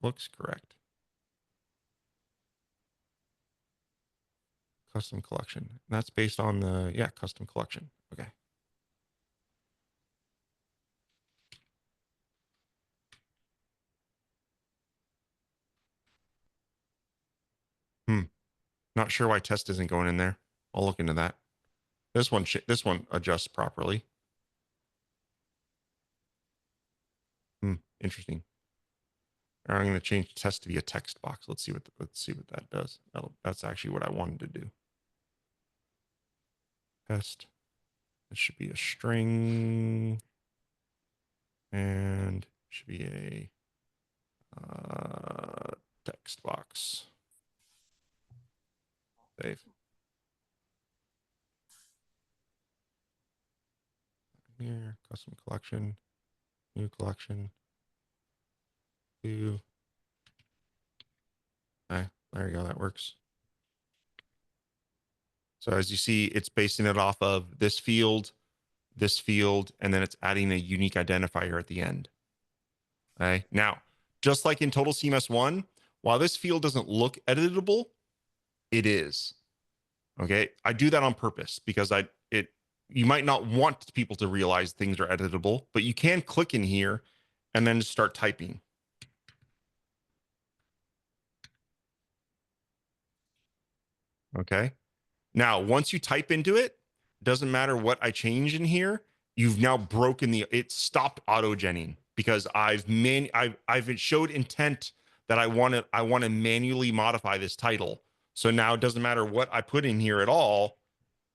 Looks correct. Custom collection. That's based on the, yeah, custom collection. Okay. Not sure why test isn't going in there. I'll look into that. This one adjusts properly. Interesting. I'm going to change test to be a text box. Let's see what that does. That's actually what I wanted to do. Test. It should be a string, and should be a text box. Save. Here, custom collection, new collection. Two. Okay, there you go. That works. So as you see, it's basing it off of this field, and then it's adding a unique identifier at the end. Okay. Now, just like in Total CMS 1, while this field doesn't look editable, it is. Okay. I do that on purpose because you might not want people to realize things are editable, but you can click in here and then start typing. Okay. Now, once you type into it, doesn't matter what I change in here, you've now broken it stopped auto-genning because I've showed intent that I want to manually modify this title. So now it doesn't matter what I put in here at all,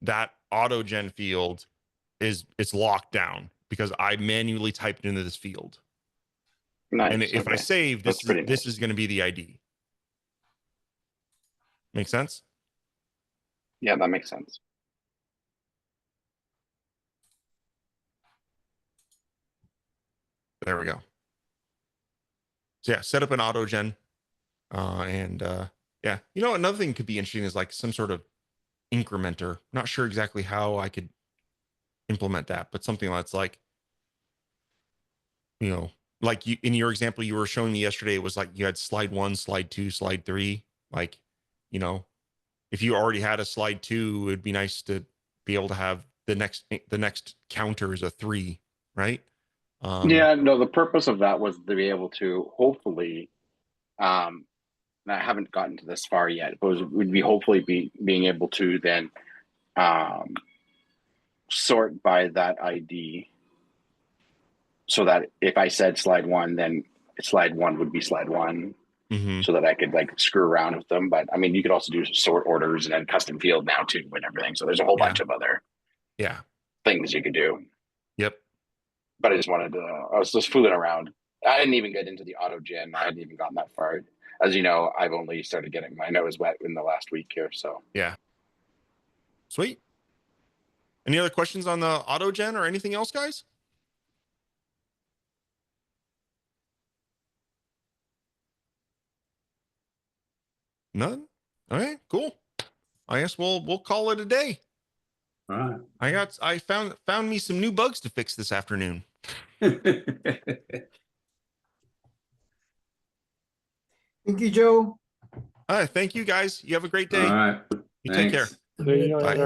that auto-gen field it's locked down because I manually typed into this field. Nice. And if I save, this nice. is going to be the ID. Make sense? Yeah, that makes sense. There we go. So yeah, set up an auto gen. Yeah, you know, another thing could be interesting is like some sort of incrementer. Not sure exactly how I could implement that, but something that's like, you know, like you in your example you were showing me yesterday, it was like you had slide 1, slide 2, slide 3. Like, you know, if you already had a slide 2, it'd be nice to be able to have the next counter is a 3, right? Yeah, no, the purpose of that was to be able to hopefully, and I haven't gotten to this far yet, but would be hopefully being able to then sort by that ID, so that if I said slide 1, then slide 1 would be slide 1, so that I could like screw around with them. But I mean, you could also do sort orders and then custom field now too and everything. So there's a whole bunch of other things you could do. Yep. But I just wanted to, I was just fooling around. I didn't even get into the auto gen. I hadn't even gotten that far. As you know, I've only started getting my nose wet in the last week here. So yeah. Sweet. Any other questions on the auto gen or anything else, guys? None? All right, cool. I guess we'll call it a day. All right. I found me some new bugs to fix this afternoon. Thank you, Joe. Thank you guys. You have a great day. All right. You take care. Thanks. See you later.